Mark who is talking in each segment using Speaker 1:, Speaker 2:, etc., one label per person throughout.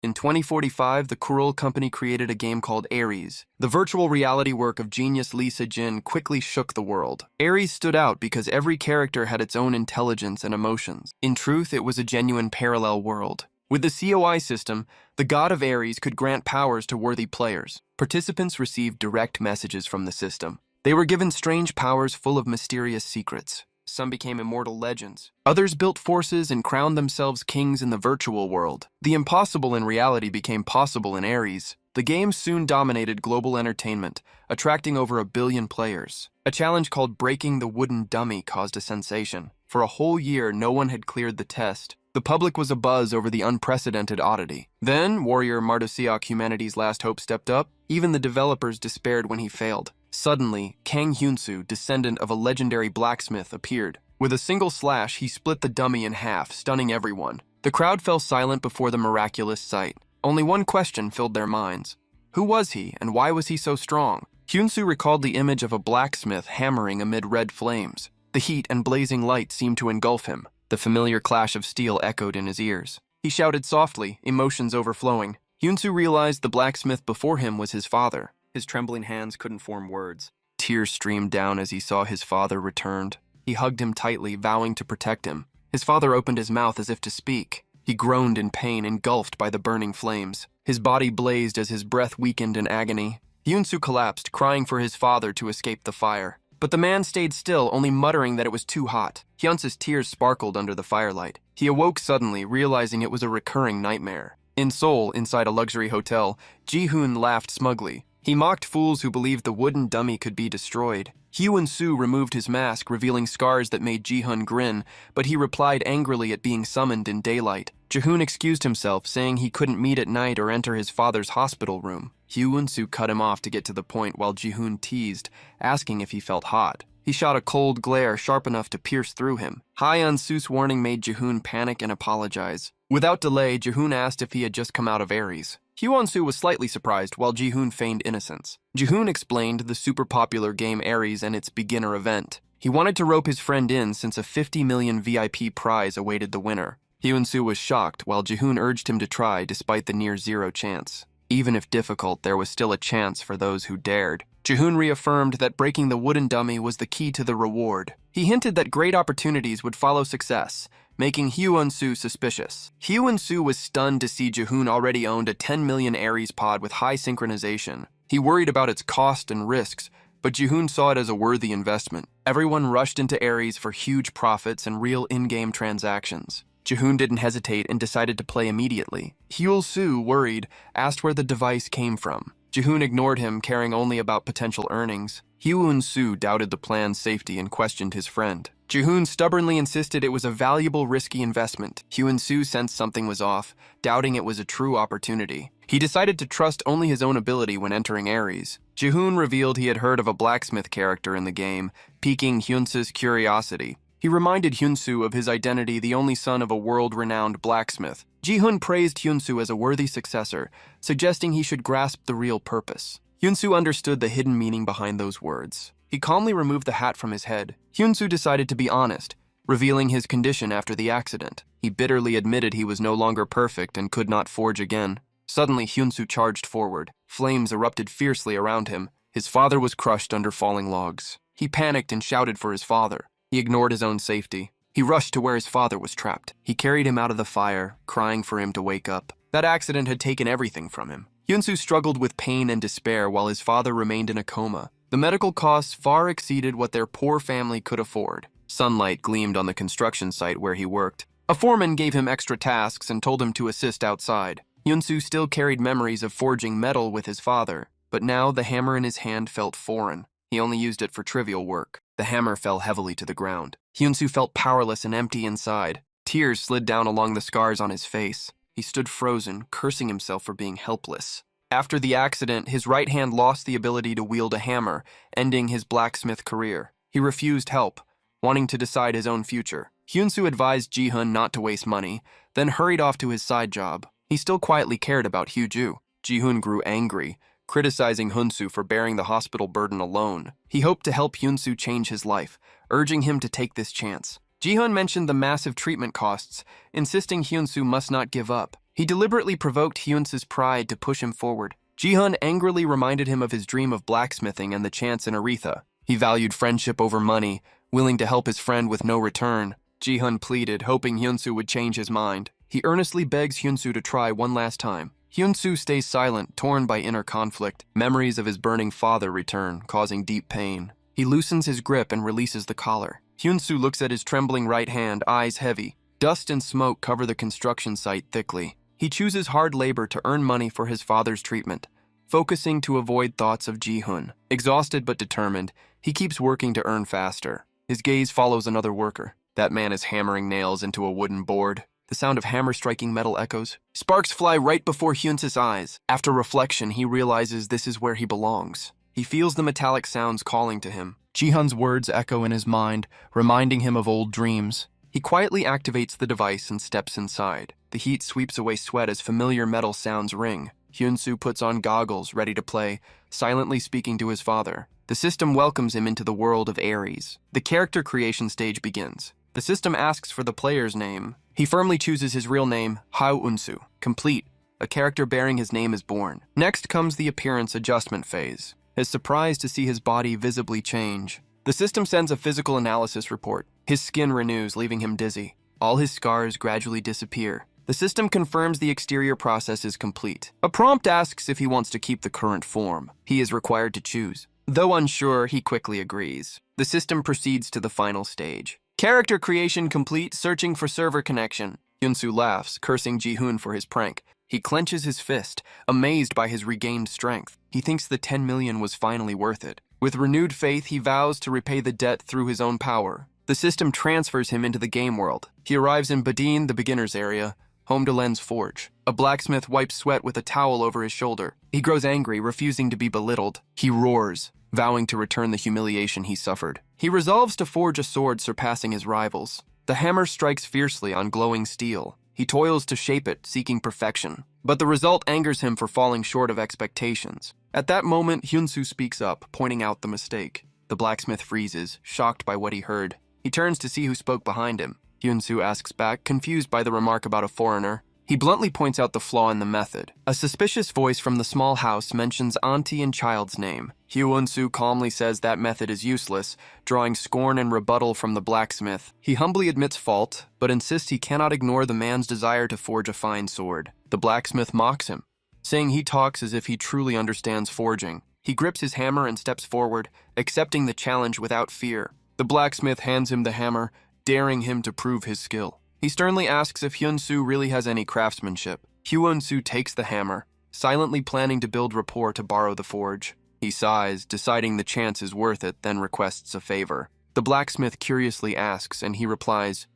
Speaker 1: In 2045, the Kuril company created a game called Ares. The virtual reality work of genius Lisa Jin quickly shook the world. Ares stood out because every character had its own intelligence and emotions. In truth, it was a genuine parallel world. With the COI system, the god of Ares could grant powers to worthy players. Participants received direct messages from the system. They were given strange powers full of mysterious secrets. Some became immortal legends. Others built forces and crowned themselves kings in the virtual world. The impossible in reality became possible in Ares. The game soon dominated global entertainment, attracting over 1 billion players. A challenge called Breaking the Wooden Dummy caused a sensation. For a whole year, no one had cleared the test. The public was abuzz over the unprecedented oddity. Then, warrior Mardosiak, humanity's last hope, stepped up. Even the developers despaired when he failed. Suddenly, Kang Hyunsu, descendant of a legendary blacksmith, appeared. With a single slash, he split the dummy in half, stunning everyone. The crowd fell silent before the miraculous sight. Only one question filled their minds. Who was he, and why was he so strong? Hyunsu recalled the image of a blacksmith hammering amid red flames. The heat and blazing light seemed to engulf him. The familiar clash of steel echoed in his ears. He shouted softly, emotions overflowing. Hyunsu realized the blacksmith before him was his father. His trembling hands couldn't form words. Tears streamed down as he saw his father returned. He hugged him tightly, vowing to protect him. His father opened his mouth as if to speak. He groaned in pain, engulfed by the burning flames. His body blazed as his breath weakened in agony. Hyunsu collapsed, crying for his father to escape the fire. But the man stayed still, only muttering that it was too hot. Hyunsu's tears sparkled under the firelight. He awoke suddenly, realizing it was a recurring nightmare. In Seoul, inside a luxury hotel, Ji-hoon laughed smugly. He mocked fools who believed the wooden dummy could be destroyed. Hyun-soo removed his mask, revealing scars that made Ji-hoon grin, but he replied angrily at being summoned in daylight. Ji-hoon excused himself, saying he couldn't meet at night or enter his father's hospital room. Hyun-soo cut him off to get to the point while Ji-hoon teased, asking if he felt hot. He shot a cold glare sharp enough to pierce through him. Hyun-soo's warning made Ji-hoon panic and apologize. Without delay, Ji-hoon asked if he had just come out of Ares. Hyun-soo was slightly surprised while Ji-hoon feigned innocence. Ji-hoon explained the super popular game Ares and its beginner event. He wanted to rope his friend in since a 50 million VIP prize awaited the winner. Hyun-soo was shocked while Ji-hoon urged him to try despite the near zero chance. Even if difficult, there was still a chance for those who dared. Ji-hoon reaffirmed that breaking the wooden dummy was the key to the reward. He hinted that great opportunities would follow success, making Hyun-soo suspicious. Hyun-soo was stunned to see Ji-hoon already owned a 10 million Ares pod with high synchronization. He worried about its cost and risks, but Ji-hoon saw it as a worthy investment. Everyone rushed into Ares for huge profits and real in-game transactions. Ji-hoon didn't hesitate and decided to play immediately. Hyun-soo, worried, asked where the device came from. Ji-hoon ignored him, caring only about potential earnings. Hyun-soo doubted the plan's safety and questioned his friend. Ji-hoon stubbornly insisted it was a valuable, risky investment. Hyun-soo sensed something was off, doubting it was a true opportunity. He decided to trust only his own ability when entering Ares. Ji-hoon revealed he had heard of a blacksmith character in the game, piquing Hyun-soo's curiosity. He reminded Hyun-soo of his identity, the only son of a world-renowned blacksmith. Ji-hoon praised Hyun-soo as a worthy successor, suggesting he should grasp the real purpose. Hyun-soo understood the hidden meaning behind those words. He calmly removed the hat from his head. Hyun-soo decided to be honest, revealing his condition after the accident. He bitterly admitted he was no longer perfect and could not forge again. Suddenly, Hyun-soo charged forward. Flames erupted fiercely around him. His father was crushed under falling logs. He panicked and shouted for his father. He ignored his own safety. He rushed to where his father was trapped. He carried him out of the fire, crying for him to wake up. That accident had taken everything from him. Hyun-soo struggled with pain and despair while his father remained in a coma. The medical costs far exceeded what their poor family could afford. Sunlight gleamed on the construction site where he worked. A foreman gave him extra tasks and told him to assist outside. Hyun-soo still carried memories of forging metal with his father, but now the hammer in his hand felt foreign. He only used it for trivial work. The hammer fell heavily to the ground. Hyun-soo felt powerless and empty inside. Tears slid down along the scars on his face. He stood frozen, cursing himself for being helpless. After the accident, his right hand lost the ability to wield a hammer, ending his blacksmith career. He refused help, wanting to decide his own future. Hyun-soo advised Ji-hoon not to waste money, then hurried off to his side job. He still quietly cared about Hyu-ju. Ji-hoon grew angry, criticizing Hyun-soo for bearing the hospital burden alone. He hoped to help Hyun-soo change his life, urging him to take this chance. Ji-hoon mentioned the massive treatment costs, insisting Hyun-soo must not give up. He deliberately provoked Hyunsu's pride to push him forward. Ji-hun angrily reminded him of his dream of blacksmithing and the chance in Aretha. He valued friendship over money, willing to help his friend with no return. Ji-hun pleaded, hoping Hyunsu would change his mind. He earnestly begs Hyunsu to try one last time. Hyunsu stays silent, torn by inner conflict. Memories of his burning father return, causing deep pain. He loosens his grip and releases the collar. Hyunsu looks at his trembling right hand, eyes heavy. Dust and smoke cover the construction site thickly. He chooses hard labor to earn money for his father's treatment, focusing to avoid thoughts of Ji-hun. Exhausted but determined, he keeps working to earn faster. His gaze follows another worker. That man is hammering nails into a wooden board. The sound of hammer striking metal echoes. Sparks fly right before Hyunsu's eyes. After reflection, he realizes this is where he belongs. He feels the metallic sounds calling to him. Ji-hun's words echo in his mind, reminding him of old dreams. He quietly activates the device and steps inside. The heat sweeps away sweat as familiar metal sounds ring. Hyunsu puts on goggles, ready to play, silently speaking to his father. The system welcomes him into the world of Aries. The character creation stage begins. The system asks for the player's name. He firmly chooses his real name, Hyunsu. Complete. A character bearing his name is born. Next comes the appearance adjustment phase. His surprise to see his body visibly change. The system sends a physical analysis report. His skin renews, leaving him dizzy. All his scars gradually disappear. The system confirms the exterior process is complete. A prompt asks if he wants to keep the current form. He is required to choose. Though unsure, he quickly agrees. The system proceeds to the final stage. Character creation complete, searching for server connection. Hyunsu laughs, cursing Ji-hun for his prank. He clenches his fist, amazed by his regained strength. He thinks the 10 million was finally worth it. With renewed faith, he vows to repay the debt through his own power. The system transfers him into the game world. He arrives in Badin, the beginner's area, home to Len's forge. A blacksmith wipes sweat with a towel over his shoulder. He grows angry, refusing to be belittled. He roars, vowing to return the humiliation he suffered. He resolves to forge a sword surpassing his rivals. The hammer strikes fiercely on glowing steel. He toils to shape it, seeking perfection. But the result angers him for falling short of expectations. At that moment, Hyunsu speaks up, pointing out the mistake. The blacksmith freezes, shocked by what he heard. He turns to see who spoke behind him. Hyunsu asks back, confused by the remark about a foreigner. He bluntly points out the flaw in the method. A suspicious voice from the small house mentions auntie and child's name. Hyunsu calmly says that method is useless, drawing scorn and rebuttal from the blacksmith. He humbly admits fault, but insists he cannot ignore the man's desire to forge a fine sword. The blacksmith mocks him, saying he talks as if he truly understands forging. He grips his hammer and steps forward, accepting the challenge without fear. The blacksmith hands him the hammer, daring him to prove his skill. He sternly asks if Hyunsu really has any craftsmanship. Hyunsu takes the hammer, silently planning to build rapport to borrow the forge. He sighs, deciding the chance is worth it, then requests a favor. The blacksmith curiously asks, and he replies,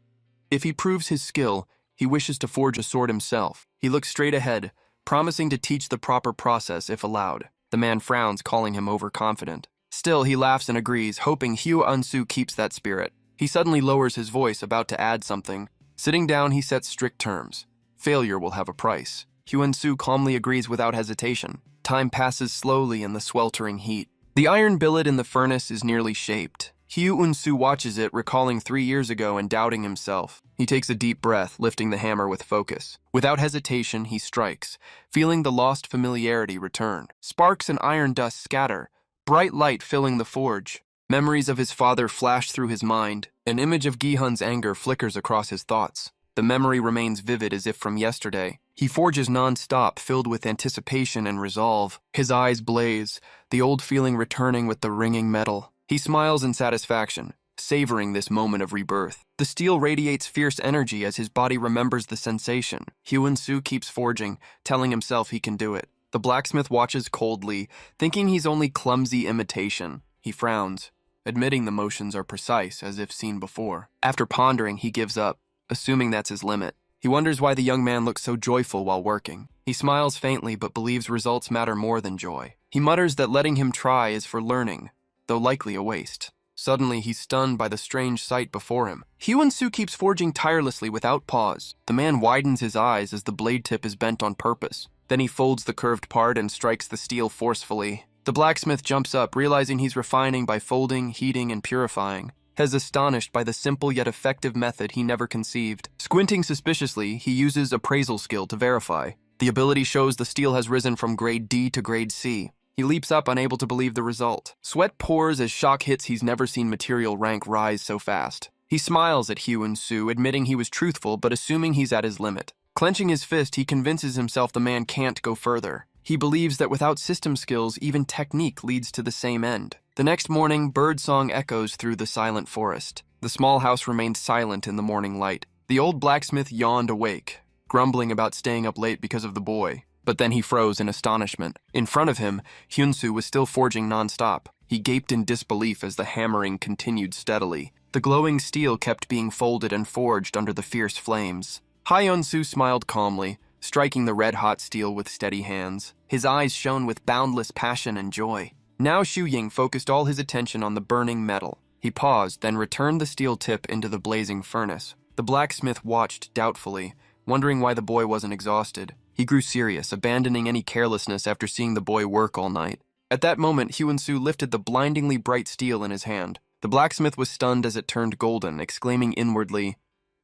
Speaker 1: if he proves his skill, he wishes to forge a sword himself. He looks straight ahead, promising to teach the proper process if allowed. The man frowns, calling him overconfident. Still, he laughs and agrees, hoping Hyunsu keeps that spirit. He suddenly lowers his voice, about to add something. Sitting down, he sets strict terms. Failure will have a price. Hyunsu calmly agrees without hesitation. Time passes slowly in the sweltering heat. The iron billet in the furnace is nearly shaped. Hyunsu watches it, recalling 3 years ago and doubting himself. He takes a deep breath, lifting the hammer with focus. Without hesitation, he strikes, feeling the lost familiarity return. Sparks and iron dust scatter, bright light filling the forge. Memories of his father flash through his mind. An image of Gi-hun's anger flickers across his thoughts. The memory remains vivid as if from yesterday. He forges non-stop, filled with anticipation and resolve. His eyes blaze, the old feeling returning with the ringing metal. He smiles in satisfaction, savoring this moment of rebirth. The steel radiates fierce energy as his body remembers the sensation. Hyunsu keeps forging, telling himself he can do it. The blacksmith watches coldly, thinking he's only clumsy imitation. He frowns, admitting the motions are precise, as if seen before. After pondering, he gives up, assuming that's his limit. He wonders why the young man looks so joyful while working. He smiles faintly, but believes results matter more than joy. He mutters that letting him try is for learning, though likely a waste. Suddenly, he's stunned by the strange sight before him. Hyunsu keeps forging tirelessly without pause. The man widens his eyes as the blade tip is bent on purpose. Then he folds the curved part and strikes the steel forcefully. The blacksmith jumps up, realizing he's refining by folding, heating, and purifying. as astonished by the simple yet effective method he never conceived. Squinting suspiciously, he uses appraisal skill to verify. The ability shows the steel has risen from grade D to grade C. He leaps up, unable to believe the result. Sweat pours as shock hits. He's never seen material rank rise so fast. He smiles at Hugh-Soo, admitting he was truthful but assuming he's at his limit. Clenching his fist, he convinces himself the man can't go further. He believes that without system skills, even technique leads to the same end. The next morning, birdsong echoes through the silent forest. The small house remained silent in the morning light. The old blacksmith yawned awake, grumbling about staying up late because of the boy. But then he froze in astonishment. In front of him, Hyun-Soo was still forging nonstop. He gaped in disbelief as the hammering continued steadily. The glowing steel kept being folded and forged under the fierce flames. Hyun-Soo smiled calmly, striking the red-hot steel with steady hands. His eyes shone with boundless passion and joy. Now Xu-Ying focused all his attention on the burning metal. He paused, then returned the steel tip into the blazing furnace. The blacksmith watched doubtfully, wondering why the boy wasn't exhausted. He grew serious, abandoning any carelessness after seeing the boy work all night. At that moment, Hyun-Soo lifted the blindingly bright steel in his hand. The blacksmith was stunned as it turned golden, exclaiming inwardly,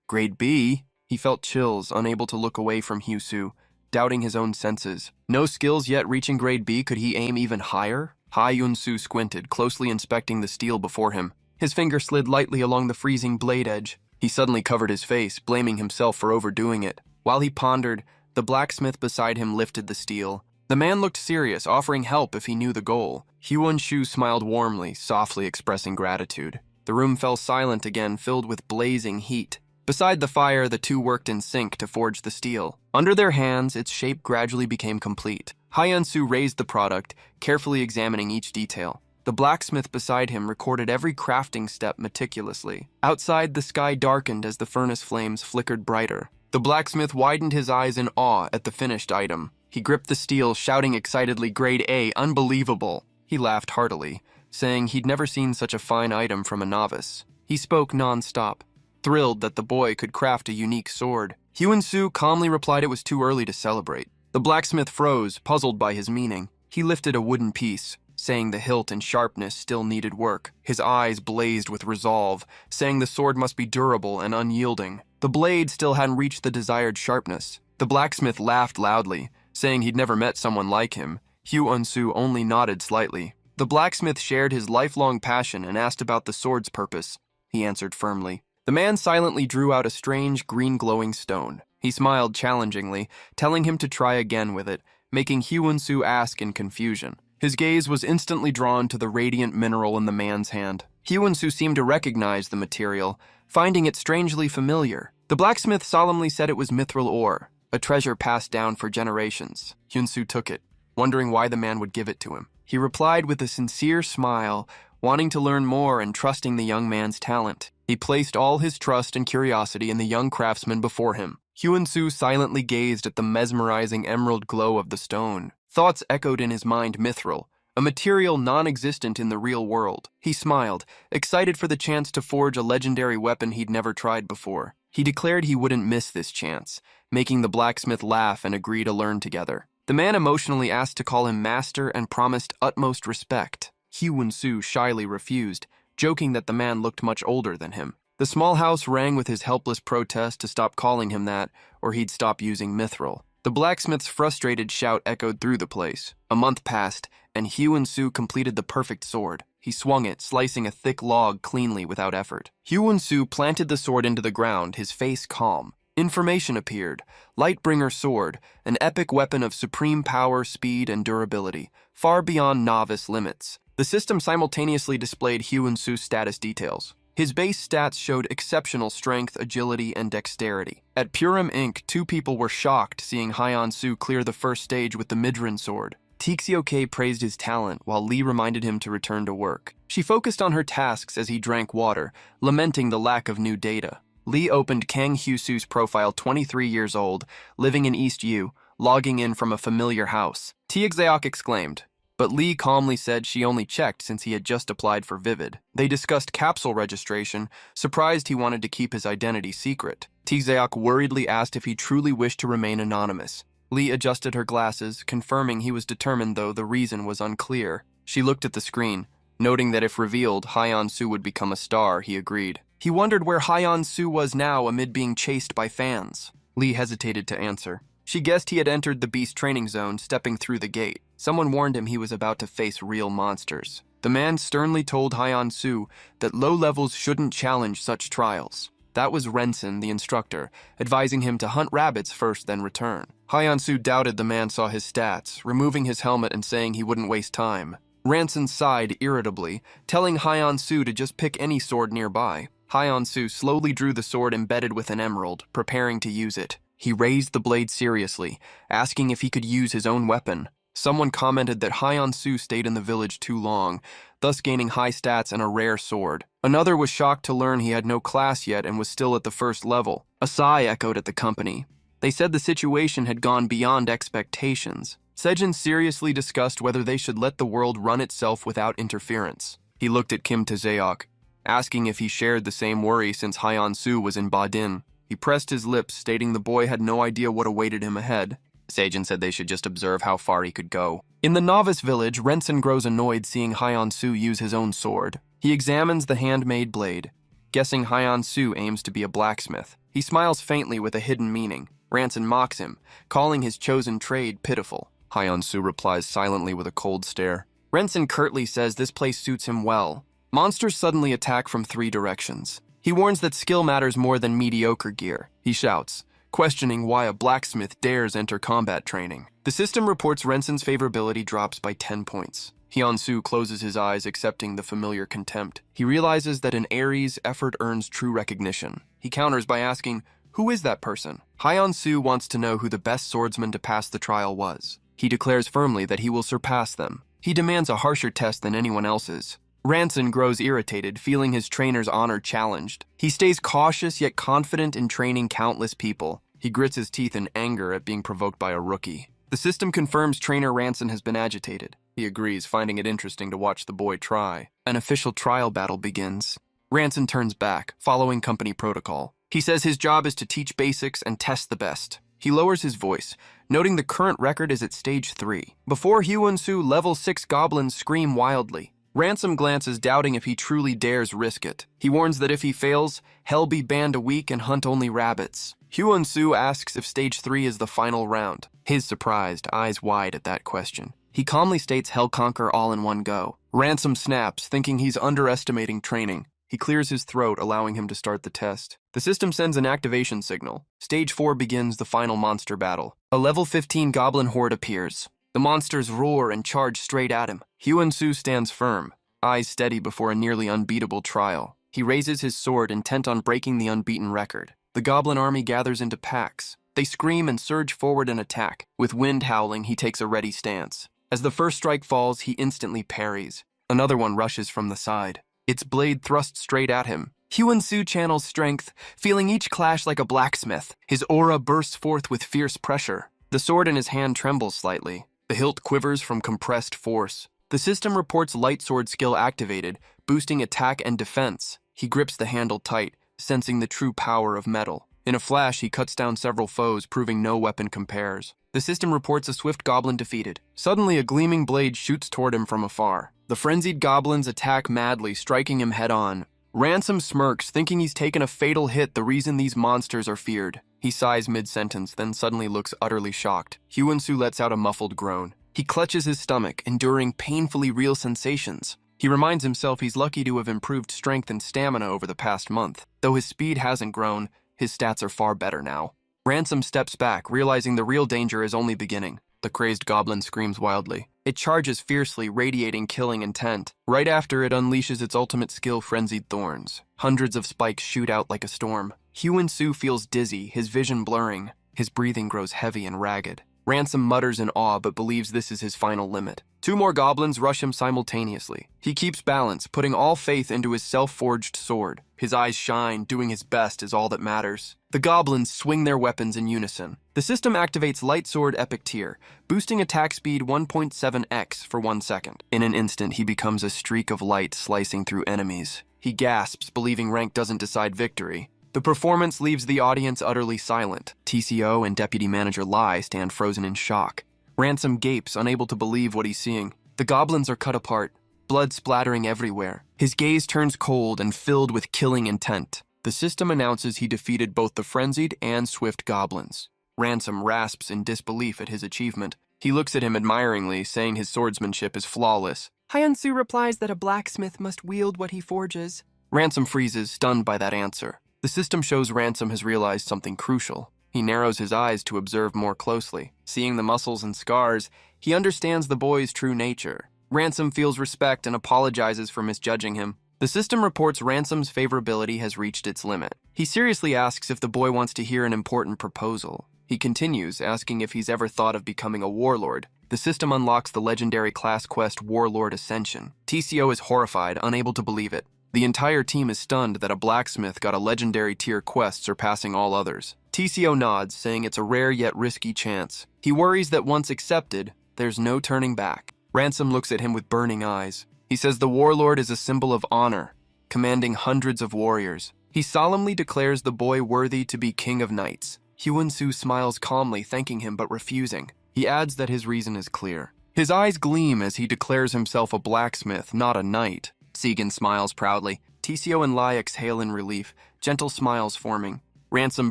Speaker 1: "Grade B?" He felt chills, unable to look away from Hyun-Soo, doubting his own senses. No skills yet reaching grade B, could he aim even higher? Hyun-Soo squinted, closely inspecting the steel before him. His finger slid lightly along the freezing blade edge. He suddenly covered his face, blaming himself for overdoing it. While he pondered, the blacksmith beside him lifted the steel. The man looked serious, offering help if he knew the goal. Hyun-Soo smiled warmly, softly expressing gratitude. The room fell silent again, filled with blazing heat. Beside the fire, the two worked in sync to forge the steel. Under their hands, its shape gradually became complete. Hyun-Soo raised the product, carefully examining each detail. The blacksmith beside him recorded every crafting step meticulously. Outside, the sky darkened as the furnace flames flickered brighter. The blacksmith widened his eyes in awe at the finished item. He gripped the steel, shouting excitedly, "Grade A, unbelievable!" He laughed heartily, saying he'd never seen such a fine item from a novice. He spoke non-stop, thrilled that the boy could craft a unique sword. Hyun-Soo calmly replied it was too early to celebrate. The blacksmith froze, puzzled by his meaning. He lifted a wooden piece, saying the hilt and sharpness still needed work. His eyes blazed with resolve, saying the sword must be durable and unyielding. The blade still hadn't reached the desired sharpness. The blacksmith laughed loudly, saying he'd never met someone like him. Hyun-Soo only nodded slightly. The blacksmith shared his lifelong passion and asked about the sword's purpose. He answered firmly. The man silently drew out a strange green glowing stone. He smiled challengingly, telling him to try again with it, making Hyun-Soo ask in confusion. His gaze was instantly drawn to the radiant mineral in the man's hand. Hyun-Soo seemed to recognize the material, finding it strangely familiar. The blacksmith solemnly said it was mithril ore, a treasure passed down for generations. Hyun-Soo took it, wondering why the man would give it to him. He replied with a sincere smile, wanting to learn more and trusting the young man's talent. He placed all his trust and curiosity in the young craftsman before him. Hyun-Soo silently gazed at the mesmerizing emerald glow of the stone. Thoughts echoed in his mind mithril, a material non-existent in the real world. He smiled, excited for the chance to forge a legendary weapon he'd never tried before. He declared he wouldn't miss this chance, making the blacksmith laugh and agree to learn together. The man emotionally asked to call him master and promised utmost respect. Hyun-Soo shyly refused, joking that the man looked much older than him. The small house rang with his helpless protest to stop calling him that, or he'd stop using mithril. The blacksmith's frustrated shout echoed through the place. A month passed, and Hyun-Soo completed the perfect sword. He swung it, slicing a thick log cleanly without effort. Hyun-Soo planted the sword into the ground, his face calm. Information appeared. Lightbringer sword, an epic weapon of supreme power, speed, and durability, far beyond novice limits. The system simultaneously displayed Hyun-Soo's status details. His base stats showed exceptional strength, agility, and dexterity. At Purim Inc., two people were shocked seeing Hyun-Soo clear the first stage with the Midrin sword. Tixio-K praised his talent, while Lee reminded him to return to work. She focused on her tasks as he drank water, lamenting the lack of new data. Lee opened Kang Hyun-Soo's profile, 23 years old, living in East U, logging in from a familiar house. Tixio-K exclaimed, but Lee calmly said she only checked since he had just applied for Vivid. They discussed capsule registration, surprised he wanted to keep his identity secret. Tixio-K worriedly asked if he truly wished to remain anonymous. Lee adjusted her glasses, confirming he was determined though the reason was unclear. She looked at the screen, Noting that if revealed, Hyeon-soo would become a star, he agreed. He wondered where Hyeon-soo was now amid being chased by fans. Lee hesitated to answer. She guessed he had entered the beast training zone, stepping through the gate. Someone warned him he was about to face real monsters. The man sternly told Hyeon-soo that low levels shouldn't challenge such trials. That was Renson, the instructor, advising him to hunt rabbits first, then return. Hyeon-soo doubted the man saw his stats, removing his helmet and saying he wouldn't waste time. Renson sighed irritably, telling Hyeon-soo to just pick any sword nearby. Hyeon-soo slowly drew the sword embedded with an emerald, preparing to use it. He raised the blade seriously, asking if he could use his own weapon. Someone commented that Hyeon-soo stayed in the village too long, thus gaining high stats and a rare sword. Another was shocked to learn he had no class yet and was still at the first level. A sigh echoed at the company. They said the situation had gone beyond expectations. Sejin seriously discussed whether they should let the world run itself without interference. He looked at Kim Taeseok, asking if he shared the same worry since Hyeon-soo was in Badin. He pressed his lips, stating the boy had no idea what awaited him ahead. Sejin said they should just observe how far he could go. In the novice village, Renson grows annoyed seeing Hyeon-soo use his own sword. He examines the handmade blade. Guessing Hyeon-soo aims to be a blacksmith. He smiles faintly with a hidden meaning. Renson mocks him, calling his chosen trade pitiful. Hyeon-soo replies silently with a cold stare. Renson curtly says this place suits him well. Monsters suddenly attack from 3 directions. He warns that skill matters more than mediocre gear. He shouts, questioning why a blacksmith dares enter combat training. The system reports Renson's favorability drops by 10 points. Hyeon-soo closes his eyes, accepting the familiar contempt. He realizes that in Aries, effort earns true recognition. He counters by asking, who is that person? Hyeon-soo wants to know who the best swordsman to pass the trial was. He declares firmly that he will surpass them. He demands a harsher test than anyone else's. Renson grows irritated, feeling his trainer's honor challenged. He stays cautious yet confident in training countless people. He grits his teeth in anger at being provoked by a rookie. The system confirms trainer Renson has been agitated. He agrees, finding it interesting to watch the boy try. An official trial battle begins. Renson turns back, following company protocol. He says his job is to teach basics and test the best. He lowers his voice, noting the current record is at stage 3. Before Hyeon-soo, level 6 goblins scream wildly. Ransom glances, doubting if he truly dares risk it. He warns that if he fails, he'll be banned a week and hunt only rabbits. Hyeon-soo asks if stage 3 is the final round. His surprised, eyes wide at that question. He calmly states he'll conquer all in one go. Ransom snaps, thinking he's underestimating training. He clears his throat, allowing him to start the test. The system sends an activation signal. Stage 4 begins the final monster battle. A level 15 goblin horde appears. The monsters roar and charge straight at him. Hyeon-soo stands firm, eyes steady before a nearly unbeatable trial. He raises his sword, intent on breaking the unbeaten record. The goblin army gathers into packs. They scream and surge forward and attack. With wind howling, he takes a ready stance. As the first strike falls, he instantly parries. Another one rushes from the side. Its blade thrusts straight at him. Hyeon-soo channels strength, feeling each clash like a blacksmith. His aura bursts forth with fierce pressure. The sword in his hand trembles slightly. The hilt quivers from compressed force. The system reports light sword skill activated, boosting attack and defense. He grips the handle tight, sensing the true power of metal. In a flash, he cuts down several foes, proving no weapon compares. The system reports a swift goblin defeated. Suddenly, a gleaming blade shoots toward him from afar. The frenzied goblins attack madly, striking him head-on. Ransom smirks, thinking he's taken a fatal hit, the reason these monsters are feared. He sighs mid-sentence, then suddenly looks utterly shocked. Hyeon-soo lets out a muffled groan. He clutches his stomach, enduring painfully real sensations. He reminds himself he's lucky to have improved strength and stamina over the past month. Though his speed hasn't grown, his stats are far better now. Ransom steps back, realizing the real danger is only beginning. The crazed goblin screams wildly. It charges fiercely, radiating killing intent. Right after, it unleashes its ultimate skill, Frenzied Thorns. Hundreds of spikes shoot out like a storm. Hyeon-soo feels dizzy, his vision blurring. His breathing grows heavy and ragged. Ransom mutters in awe, but believes this is his final limit. 2 more goblins rush him simultaneously. He keeps balance, putting all faith into his self-forged sword. His eyes shine, doing his best is all that matters. The goblins swing their weapons in unison. The system activates Light Sword Epic Tier, boosting attack speed 1.7x for 1 second. In an instant, he becomes a streak of light slicing through enemies. He gasps, believing rank doesn't decide victory. The performance leaves the audience utterly silent. TCO and Deputy Manager Lai stand frozen in shock. Ransom gapes, unable to believe what he's seeing. The goblins are cut apart. blood splattering everywhere. His gaze turns cold and filled with killing intent. The system announces he defeated both the frenzied and swift goblins. Ransom rasps in disbelief at his achievement. He looks at him admiringly, saying his swordsmanship is flawless.
Speaker 2: Hyunsu replies that a blacksmith must wield what he forges.
Speaker 1: Ransom freezes, stunned by that answer. The system shows Ransom has realized something crucial. He narrows his eyes to observe more closely. Seeing the muscles and scars, he understands the boy's true nature. Ransom feels respect and apologizes for misjudging him. The system reports Ransom's favorability has reached its limit. He seriously asks if the boy wants to hear an important proposal. He continues, asking if he's ever thought of becoming a warlord. The system unlocks the legendary class quest Warlord Ascension. TCO is horrified, unable to believe it. The entire team is stunned that a blacksmith got a legendary tier quest surpassing all others. TCO nods, saying it's a rare yet risky chance. He worries that once accepted, there's no turning back. Ransom looks at him with burning eyes. He says the warlord is a symbol of honor, commanding hundreds of warriors. He solemnly declares the boy worthy to be king of knights. Hyunsu smiles calmly, thanking him but refusing. He adds that his reason is clear. His eyes gleam as he declares himself a blacksmith, not a knight. Segan smiles proudly. TCO and Lai exhale in relief, gentle smiles forming. Ransom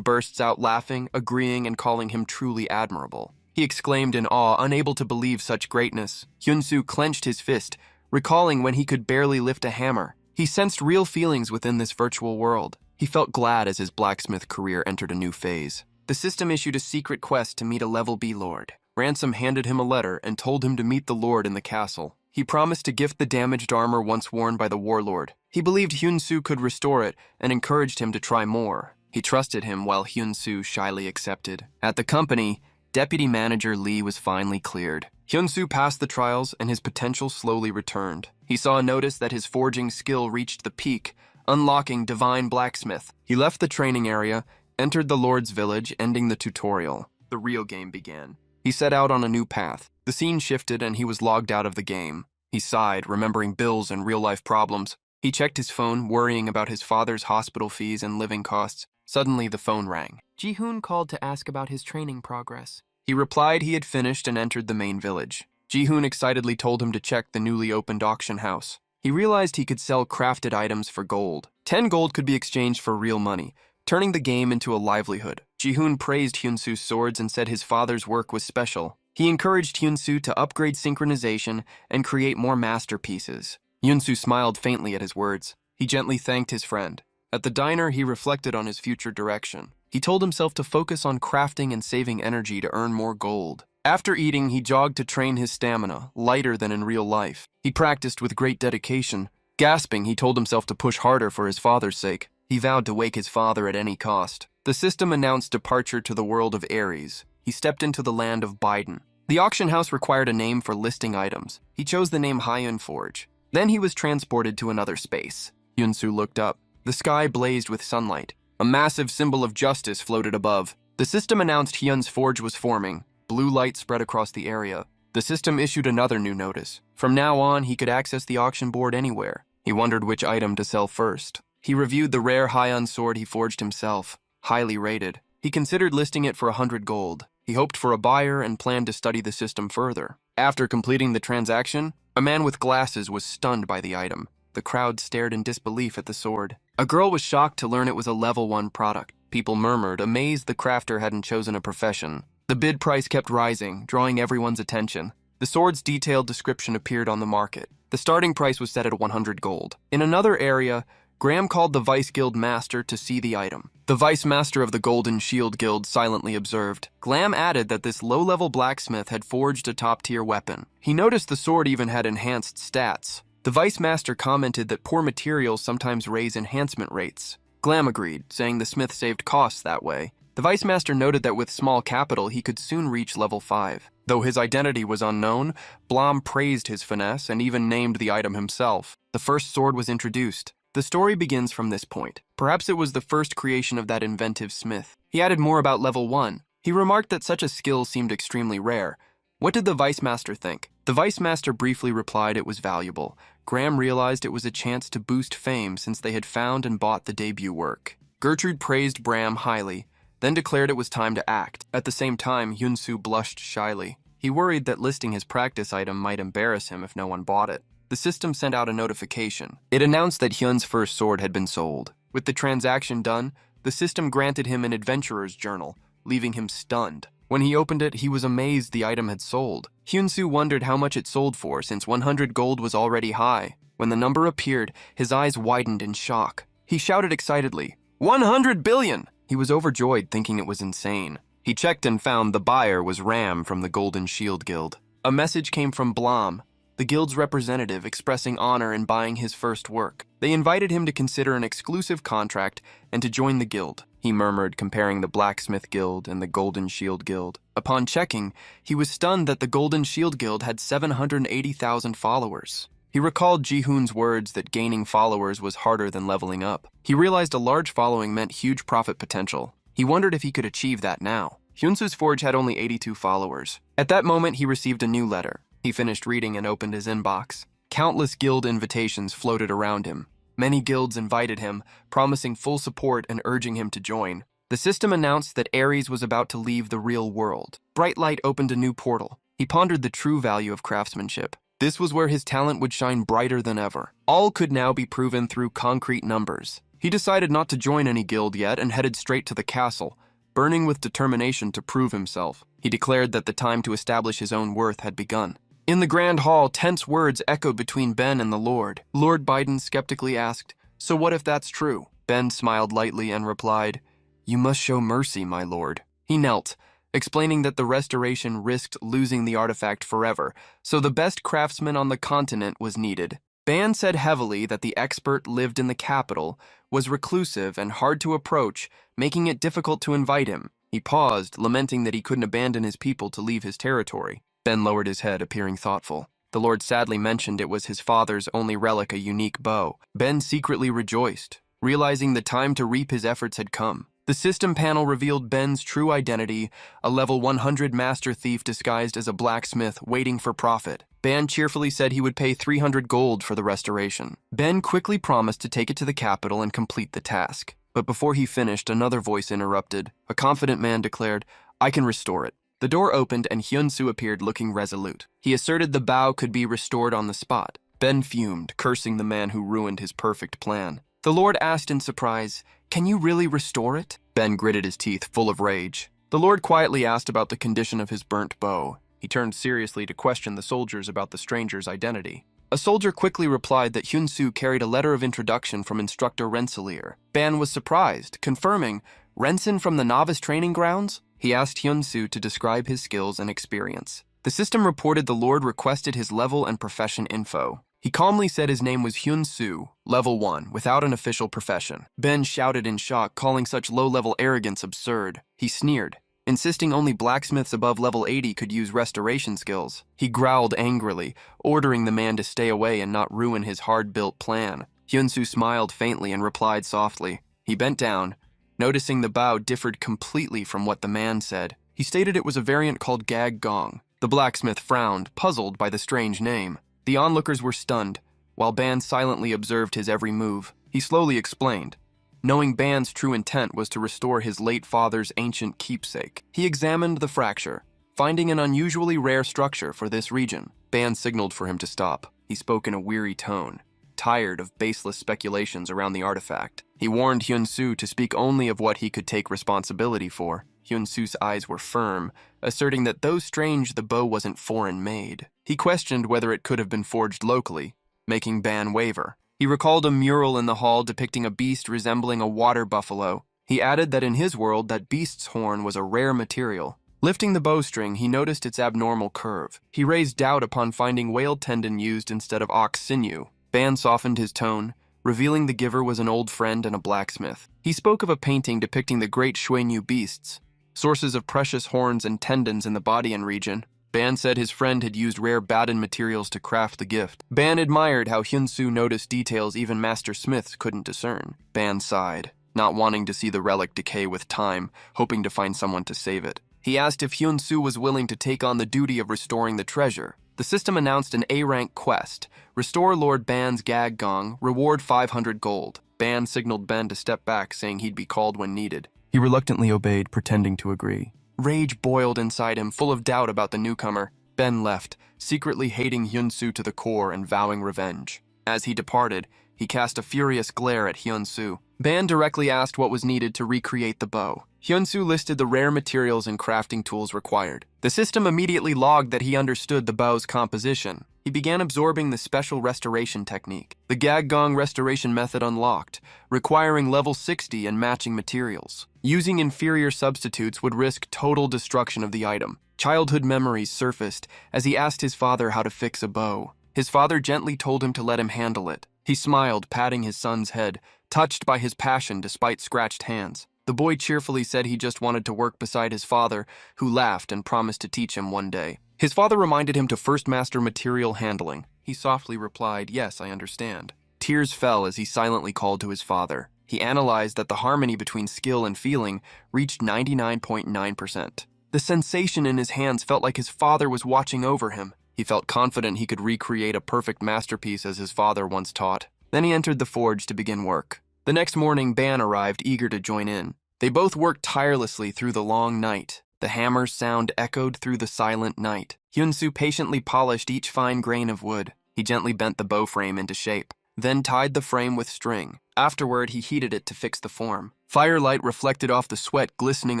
Speaker 1: bursts out laughing, agreeing, and calling him truly admirable. He exclaimed in awe, unable to believe such greatness. Hyunsu clenched his fist, recalling when he could barely lift a hammer. He sensed real feelings within this virtual world. He felt glad as his blacksmith career entered a new phase. The system issued a secret quest to meet a level B lord. Ransom handed him a letter and told him to meet the lord in the castle. He promised to gift the damaged armor once worn by the warlord. He believed Hyunsu could restore it and encouraged him to try more. He trusted him while Hyunsu shyly accepted. At the company, Deputy Manager Lee was finally cleared. Hyunsu passed the trials and his potential slowly returned. He saw a notice that his forging skill reached the peak, unlocking Divine Blacksmith. He left the training area, entered the Lord's village, ending the tutorial. The real game began. He set out on a new path. The scene shifted and he was logged out of the game. He sighed, remembering bills and real-life problems. He checked his phone, worrying about his father's hospital fees and living costs. Suddenly, the phone rang.
Speaker 2: Ji-hoon called to ask about his training progress.
Speaker 1: He replied he had finished and entered the main village. Ji-hoon excitedly told him to check the newly opened auction house. He realized he could sell crafted items for gold. 10 gold could be exchanged for real money, turning the game into a livelihood. Ji-hoon praised Hyunsu's swords and said his father's work was special. He encouraged Hyunsu to upgrade synchronization and create more masterpieces. Hyunsu smiled faintly at his words. He gently thanked his friend. At the diner, he reflected on his future direction. He told himself to focus on crafting and saving energy to earn more gold. After eating, he jogged to train his stamina, lighter than in real life. He practiced with great dedication. Gasping, he told himself to push harder for his father's sake. He vowed to wake his father at any cost. The system announced departure to the world of Ares. He stepped into the land of Biden. The auction house required a name for listing items. He chose the name Hyun Forge. Then he was transported to another space. Hyunsu looked up. The sky blazed with sunlight. A massive symbol of justice floated above. The system announced Hyun's forge was forming. Blue light spread across the area. The system issued another new notice. From now on, he could access the auction board anywhere. He wondered which item to sell first. He reviewed the rare Hyun sword he forged himself, highly rated. He considered listing it for 100 gold. He hoped for a buyer and planned to study the system further. After completing the transaction, a man with glasses was stunned by the item. The crowd stared in disbelief at the sword. A girl was shocked to learn it was a level 1 product. People murmured, amazed the crafter hadn't chosen a profession. The bid price kept rising, drawing everyone's attention. The sword's detailed description appeared on the market. The starting price was set at 100 gold. In another area, Graham called the Vice Guild Master to see the item. The Vice Master of the Golden Shield Guild silently observed. Graham added that this low-level blacksmith had forged a top-tier weapon. He noticed the sword even had enhanced stats. The Vice Master commented that poor materials sometimes raise enhancement rates. Glam agreed, saying the smith saved costs that way. The Vice Master noted that with small capital, he could soon reach level 5. Though his identity was unknown, Blom praised his finesse and even named the item himself. The first sword was introduced. The story begins from this point. Perhaps it was the first creation of that inventive smith. He added more about level 1. He remarked that such a skill seemed extremely rare. What did the Vice Master think? The Vice Master briefly replied it was valuable. Graham realized it was a chance to boost fame since they had found and bought the debut work. Gertrude praised Bram highly, then declared it was time to act. At the same time, Hyunsu blushed shyly. He worried that listing his practice item might embarrass him if no one bought it. the system sent out a notification. It announced that Hyun's first sword had been sold. With the transaction done, the system granted him an adventurer's journal, leaving him stunned. When he opened it, he was amazed the item had sold. Hyun-soo wondered how much it sold for, since 100 gold was already high. When the number appeared, his eyes widened in shock. He shouted excitedly, 100 billion! He was overjoyed, thinking it was insane. He checked and found the buyer was Ram from the Golden Shield Guild. A message came from Blom, the guild's representative, expressing honor in buying his first work. They invited him to consider an exclusive contract and to join the guild. He murmured, comparing the Blacksmith Guild and the Golden Shield Guild. Upon checking, he was stunned that the Golden Shield Guild had 780,000 followers. He recalled Ji-hoon's words that gaining followers was harder than leveling up. He realized a large following meant huge profit potential. He wondered if he could achieve that now. Hyun-soo's forge had only 82 followers. At that moment, he received a new letter. He finished reading and opened his inbox. Countless guild invitations floated around him. Many guilds invited him, promising full support and urging him to join. The system announced that Ares was about to leave the real world. Bright light opened a new portal. He pondered the true value of craftsmanship. This was where his talent would shine brighter than ever. All could now be proven through concrete numbers. He decided not to join any guild yet and headed straight to the castle, burning with determination to prove himself. He declared that the time to establish his own worth had begun. In the Grand Hall, tense words echoed between Ben and the Lord. Lord Biden skeptically asked, "So what if that's true?" Ben smiled lightly and replied, "You must show mercy, my lord." He knelt, explaining that the restoration risked losing the artifact forever, so the best craftsman on the continent was needed. Ban said heavily that the expert lived in the capital, was reclusive and hard to approach, making it difficult to invite him. He paused, lamenting that he couldn't abandon his people to leave his territory. Ben lowered his head, appearing thoughtful. The Lord sadly mentioned it was his father's only relic, a unique bow. Ben secretly rejoiced, realizing the time to reap his efforts had come. The system panel revealed Ben's true identity, a level 100 master thief disguised as a blacksmith waiting for profit. Ben cheerfully said he would pay 300 gold for the restoration. Ben quickly promised to take it to the capital and complete the task. But before he finished, another voice interrupted. A confident man declared, "I can restore it." The door opened and Hyun-soo appeared looking resolute. He asserted the bow could be restored on the spot. Ben fumed, cursing the man who ruined his perfect plan. The Lord asked in surprise, "Can you really restore it?" Ben gritted his teeth, full of rage. The Lord quietly asked about the condition of his burnt bow. He turned seriously to question the soldiers about the stranger's identity. A soldier quickly replied that Hyun-soo carried a letter of introduction from Instructor Rensselaer. Ben was surprised, confirming, "Rensen from the novice training grounds?" He asked Hyun-soo to describe his skills and experience. The system reported the Lord requested his level and profession info. He calmly said his name was Hyun-soo, level 1, without an official profession. Ben shouted in shock, calling such low-level arrogance absurd. He sneered, insisting only blacksmiths above level 80 could use restoration skills. He growled angrily, ordering the man to stay away and not ruin his hard-built plan. Hyun-soo smiled faintly and replied softly. He bent down, noticing the bow differed completely from what the man said. He stated it was a variant called Gag Gong. The blacksmith frowned, puzzled by the strange name. The onlookers were stunned, while Ban silently observed his every move. He slowly explained, knowing Ban's true intent was to restore his late father's ancient keepsake. He examined the fracture, finding an unusually rare structure for this region. Ban signaled for him to stop. He spoke in a weary tone, tired of baseless speculations around the artifact. He warned Hyun-soo to speak only of what he could take responsibility for. Hyun-soo's eyes were firm, asserting that though strange, the bow wasn't foreign-made. He questioned whether it could have been forged locally, making Ban waver. He recalled a mural in the hall depicting a beast resembling a water buffalo. He added that in his world, that beast's horn was a rare material. Lifting the bowstring, he noticed its abnormal curve. He raised doubt upon finding whale tendon used instead of ox sinew. Ban softened his tone, revealing the giver was an old friend and a blacksmith. He spoke of a painting depicting the great Xuanyu beasts, sources of precious horns and tendons in the Badian region. Ban said his friend had used rare Baden materials to craft the gift. Ban admired how Hyun-soo noticed details even master smiths couldn't discern. Ban sighed, not wanting to see the relic decay with time, hoping to find someone to save it. He asked if Hyun-soo was willing to take on the duty of restoring the treasure. The system announced an A-rank quest. Restore Lord Ban's Gag Gong, reward 500 gold. Ban signaled Ben to step back, saying he'd be called when needed. He reluctantly obeyed, pretending to agree. Rage boiled inside him, full of doubt about the newcomer. Ben left, secretly hating Hyun-soo to the core and vowing revenge. As he departed, he cast a furious glare at Hyun-soo. Ban directly asked what was needed to recreate the bow. Hyun-soo listed the rare materials and crafting tools required. The system immediately logged that he understood the bow's composition. He began absorbing the special restoration technique. The Gaggong restoration method unlocked, requiring level 60 and matching materials. Using inferior substitutes would risk total destruction of the item. Childhood memories surfaced as he asked his father how to fix a bow. His father gently told him to let him handle it. He smiled, patting his son's head, touched by his passion despite scratched hands. The boy cheerfully said he just wanted to work beside his father, who laughed and promised to teach him one day. His father reminded him to first master material handling. He softly replied, "Yes, I understand." Tears fell as he silently called to his father. He analyzed that the harmony between skill and feeling reached 99.9%. The sensation in his hands felt like his father was watching over him. He felt confident he could recreate a perfect masterpiece as his father once taught. Then he entered the forge to begin work. The next morning, Ban arrived, eager to join in. They both worked tirelessly through the long night. The hammer's sound echoed through the silent night. Hyun-soo patiently polished each fine grain of wood. He gently bent the bow frame into shape, then tied the frame with string. Afterward, he heated it to fix the form. Firelight reflected off the sweat glistening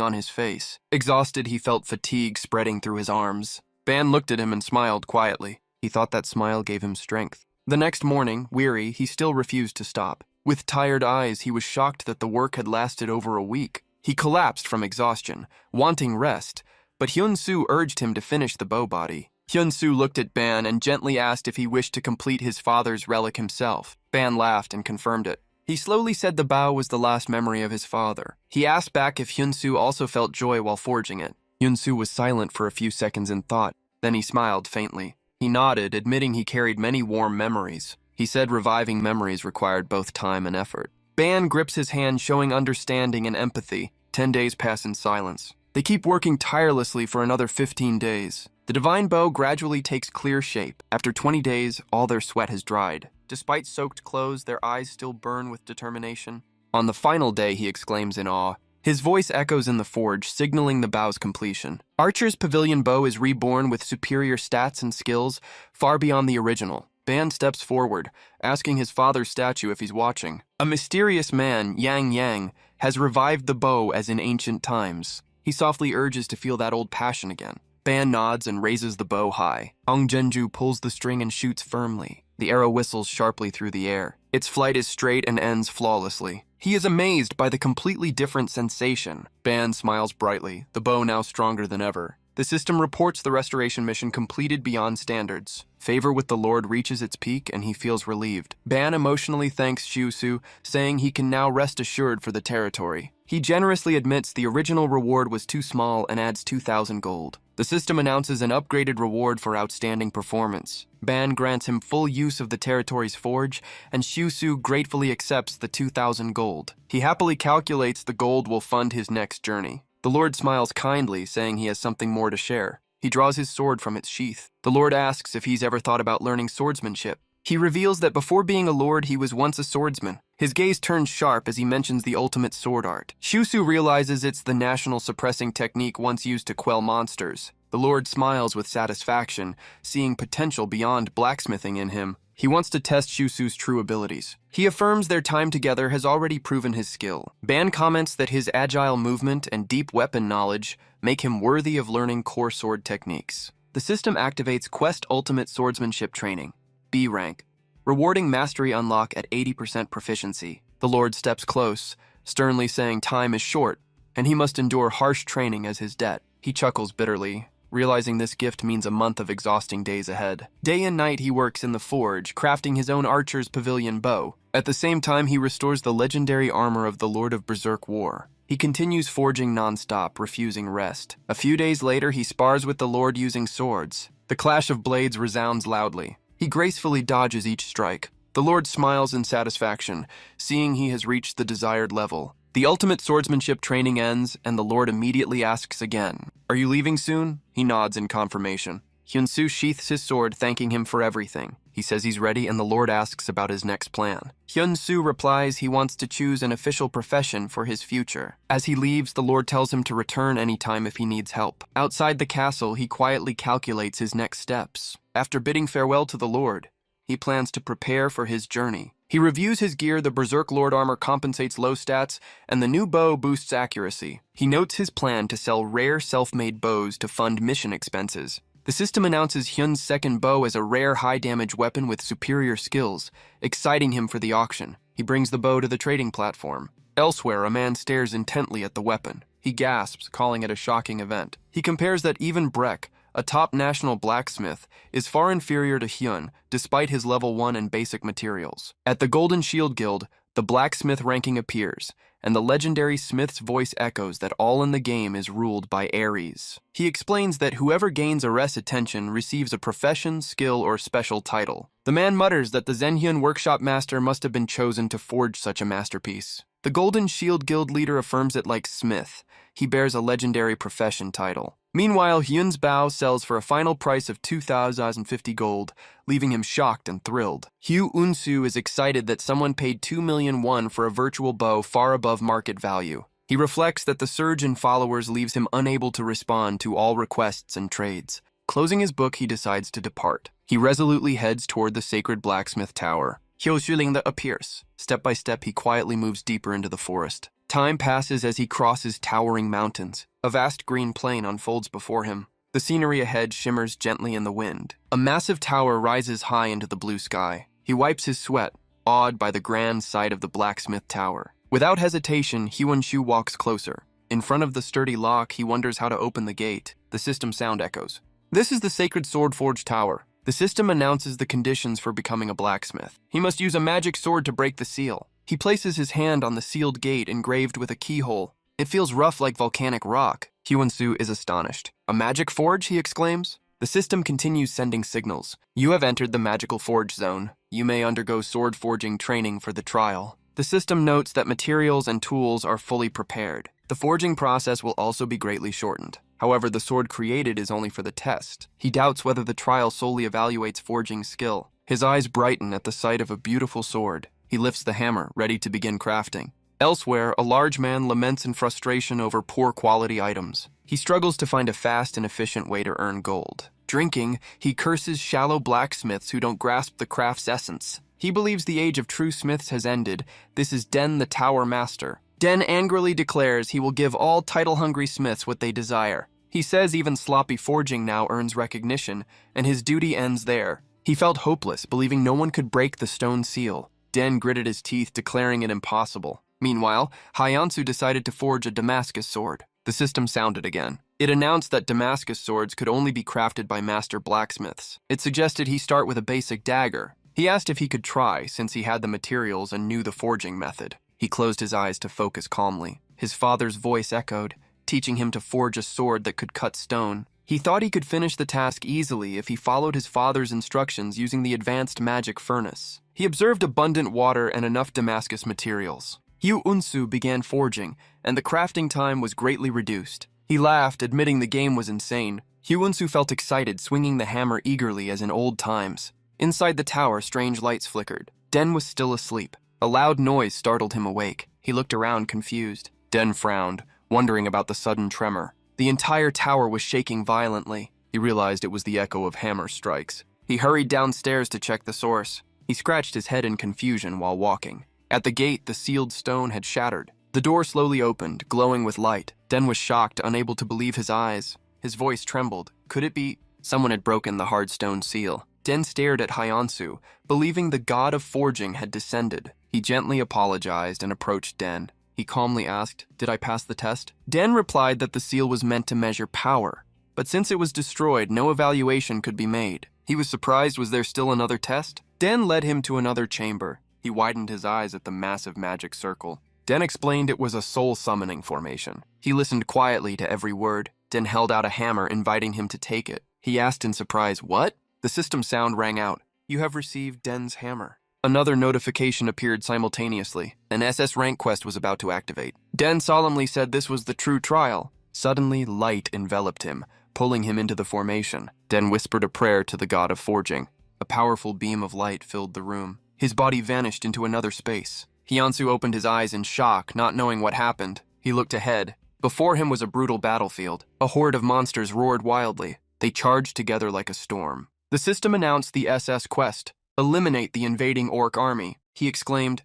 Speaker 1: on his face. Exhausted, he felt fatigue spreading through his arms. Ban looked at him and smiled quietly. He thought that smile gave him strength. The next morning, weary, he still refused to stop. With tired eyes, he was shocked that the work had lasted over a week. He collapsed from exhaustion, wanting rest, but Hyun-soo urged him to finish the bow body. Hyun-soo looked at Ban and gently asked if he wished to complete his father's relic himself. Ban laughed and confirmed it. He slowly said the bow was the last memory of his father. He asked back if Hyun-soo also felt joy while forging it. Hyun-soo was silent for a few seconds in thought. Then he smiled faintly. He nodded, admitting he carried many warm memories. He said reviving memories required both time and effort. Ban grips his hand, showing understanding and empathy. 10 days pass in silence. They keep working tirelessly for another 15 days. The divine bow gradually takes clear shape. After 20 days, all their sweat has dried. Despite soaked clothes, their eyes still burn with determination. On the final day, he exclaims in awe. His voice echoes in the forge, signaling the bow's completion. Archer's pavilion bow is reborn with superior stats and skills far beyond the original. Ban steps forward, asking his father's statue if he's watching. A mysterious man, Yang Yang, has revived the bow as in ancient times. He softly urges to feel that old passion again. Ban nods and raises the bow high. Ong Genju pulls the string and shoots firmly. The arrow whistles sharply through the air. Its flight is straight and ends flawlessly. He is amazed by the completely different sensation. Ban smiles brightly, the bow now stronger than ever. The system reports the restoration mission completed beyond standards. Favor with the Lord reaches its peak and he feels relieved. Ban emotionally thanks Hyun-soo, saying he can now rest assured for the territory. He generously admits the original reward was too small and adds 2,000 gold. The system announces an upgraded reward for outstanding performance. Ban grants him full use of the territory's forge, and Hyun-soo gratefully accepts the 2,000 gold. He happily calculates the gold will fund his next journey. The Lord smiles kindly, saying he has something more to share. He draws his sword from its sheath. The Lord asks if he's ever thought about learning swordsmanship. He reveals that before being a lord, he was once a swordsman. His gaze turns sharp as he mentions the ultimate sword art. Hyun-soo realizes it's the national suppressing technique once used to quell monsters. The Lord smiles with satisfaction, seeing potential beyond blacksmithing in him. He wants to test Hyun-soo's true abilities. He affirms their time together has already proven his skill. Ban comments that his agile movement and deep weapon knowledge make him worthy of learning core sword techniques. The system activates Quest Ultimate Swordsmanship Training, B rank, rewarding mastery unlock at 80% proficiency. The Lord steps close, sternly saying time is short, and he must endure harsh training as his debt. He chuckles bitterly, realizing this gift means a month of exhausting days ahead. Day and night he works in the forge, crafting his own archer's pavilion bow. At the same time, he restores the legendary armor of the Lord of Berserk War. He continues forging non-stop, refusing rest. A few days later, he spars with the Lord using swords. The clash of blades resounds loudly. He gracefully dodges each strike. The Lord smiles in satisfaction, seeing he has reached the desired level. The ultimate swordsmanship training ends, and the Lord immediately asks again, "Are you leaving soon?" He nods in confirmation. Hyun-soo sheaths his sword, thanking him for everything. He says he's ready, and the Lord asks about his next plan. Hyun-soo replies he wants to choose an official profession for his future. As he leaves, the Lord tells him to return anytime if he needs help. Outside the castle, he quietly calculates his next steps. After bidding farewell to the Lord, he plans to prepare for his journey. He reviews his gear. The Berserk Lord armor compensates low stats, and the new bow boosts accuracy. He notes his plan to sell rare self-made bows to fund mission expenses. The system announces Hyun's second bow as a rare high-damage weapon with superior skills, exciting him for the auction. He brings the bow to the trading platform. Elsewhere, a man stares intently at the weapon. He gasps, calling it a shocking event. He compares that even Breck, a top national blacksmith, is far inferior to Hyun, despite his level 1 and basic materials. At the Golden Shield Guild, the blacksmith ranking appears, and the legendary smith's voice echoes that all in the game is ruled by Ares. He explains that whoever gains Ares' attention receives a profession, skill, or special title. The man mutters that the Zenhyun workshop master must have been chosen to forge such a masterpiece. The Golden Shield Guild leader affirms it like Smith. He bears a legendary profession title. Meanwhile, Hyun's bow sells for a final price of 2,050 gold, leaving him shocked and thrilled. Hyun-soo is excited that someone paid 2 million won for a virtual bow far above market value. He reflects that the surge in followers leaves him unable to respond to all requests and trades. Closing his book, he decides to depart. He resolutely heads toward the sacred blacksmith tower. Hyo-shuling appears. Step by step, he quietly moves deeper into the forest. Time passes as he crosses towering mountains. A vast green plain unfolds before him. The scenery ahead shimmers gently in the wind. A massive tower rises high into the blue sky. He wipes his sweat, awed by the grand sight of the blacksmith tower. Without hesitation, Hyun-soo walks closer. In front of the sturdy lock, he wonders how to open the gate. The system sound echoes. This is the Sacred Sword Forge Tower. The system announces the conditions for becoming a blacksmith. He must use a magic sword to break the seal. He places his hand on the sealed gate engraved with a keyhole. It feels rough like volcanic rock. Hyun-soo is astonished. A magic forge, he exclaims. The system continues sending signals. You have entered the magical forge zone. You may undergo sword forging training for the trial. The system notes that materials and tools are fully prepared. The forging process will also be greatly shortened. However, the sword created is only for the test. He doubts whether the trial solely evaluates forging skill. His eyes brighten at the sight of a beautiful sword. He lifts the hammer, ready to begin crafting. Elsewhere, a large man laments in frustration over poor quality items. He struggles to find a fast and efficient way to earn gold. Drinking, he curses shallow blacksmiths who don't grasp the craft's essence. He believes the age of true smiths has ended. This is Den the Tower Master. Den angrily declares he will give all title-hungry smiths what they desire. He says even sloppy forging now earns recognition, and his duty ends there. He felt hopeless, believing no one could break the stone seal. Den gritted his teeth, declaring it impossible. Meanwhile, Hyun-soo decided to forge a Damascus sword. The system sounded again. It announced that Damascus swords could only be crafted by master blacksmiths. It suggested he start with a basic dagger. He asked if he could try, since he had the materials and knew the forging method. He closed his eyes to focus calmly. His father's voice echoed, teaching him to forge a sword that could cut stone. He thought he could finish the task easily if he followed his father's instructions using the advanced magic furnace. He observed abundant water and enough Damascus materials. Hyun-soo began forging, and the crafting time was greatly reduced. He laughed, admitting the game was insane. Hyun-soo felt excited, swinging the hammer eagerly as in old times. Inside the tower, strange lights flickered. Den was still asleep. A loud noise startled him awake. He looked around, confused. Den frowned, wondering about the sudden tremor. The entire tower was shaking violently. He realized it was the echo of hammer strikes. He hurried downstairs to check the source. He scratched his head in confusion while walking. At the gate, the sealed stone had shattered. The door slowly opened, glowing with light. Den was shocked, unable to believe his eyes. His voice trembled. Could it be someone had broken the hard stone seal? Den stared at Hyun-soo, believing the god of forging had descended. He gently apologized and approached Den. He calmly asked, "Did I pass the test?" Den replied that the seal was meant to measure power, but since it was destroyed, no evaluation could be made. He was surprised. Was there still another test? Den led him to another chamber. He widened his eyes at the massive magic circle. Den explained it was a soul-summoning formation. He listened quietly to every word. Den held out a hammer, inviting him to take it. He asked in surprise, "What?" The system sound rang out. "You have received Den's hammer." Another notification appeared simultaneously. An SS rank quest was about to activate. Den solemnly said this was the true trial. Suddenly, light enveloped him, pulling him into the formation. then whispered a prayer to the god of forging. A powerful beam of light filled the room. His body vanished into another space. Hyunsu opened his eyes in shock, not knowing what happened. He looked ahead. Before him was a brutal battlefield. A horde of monsters roared wildly. They charged together like a storm. The system announced the SS quest. Eliminate the invading orc army. He exclaimed,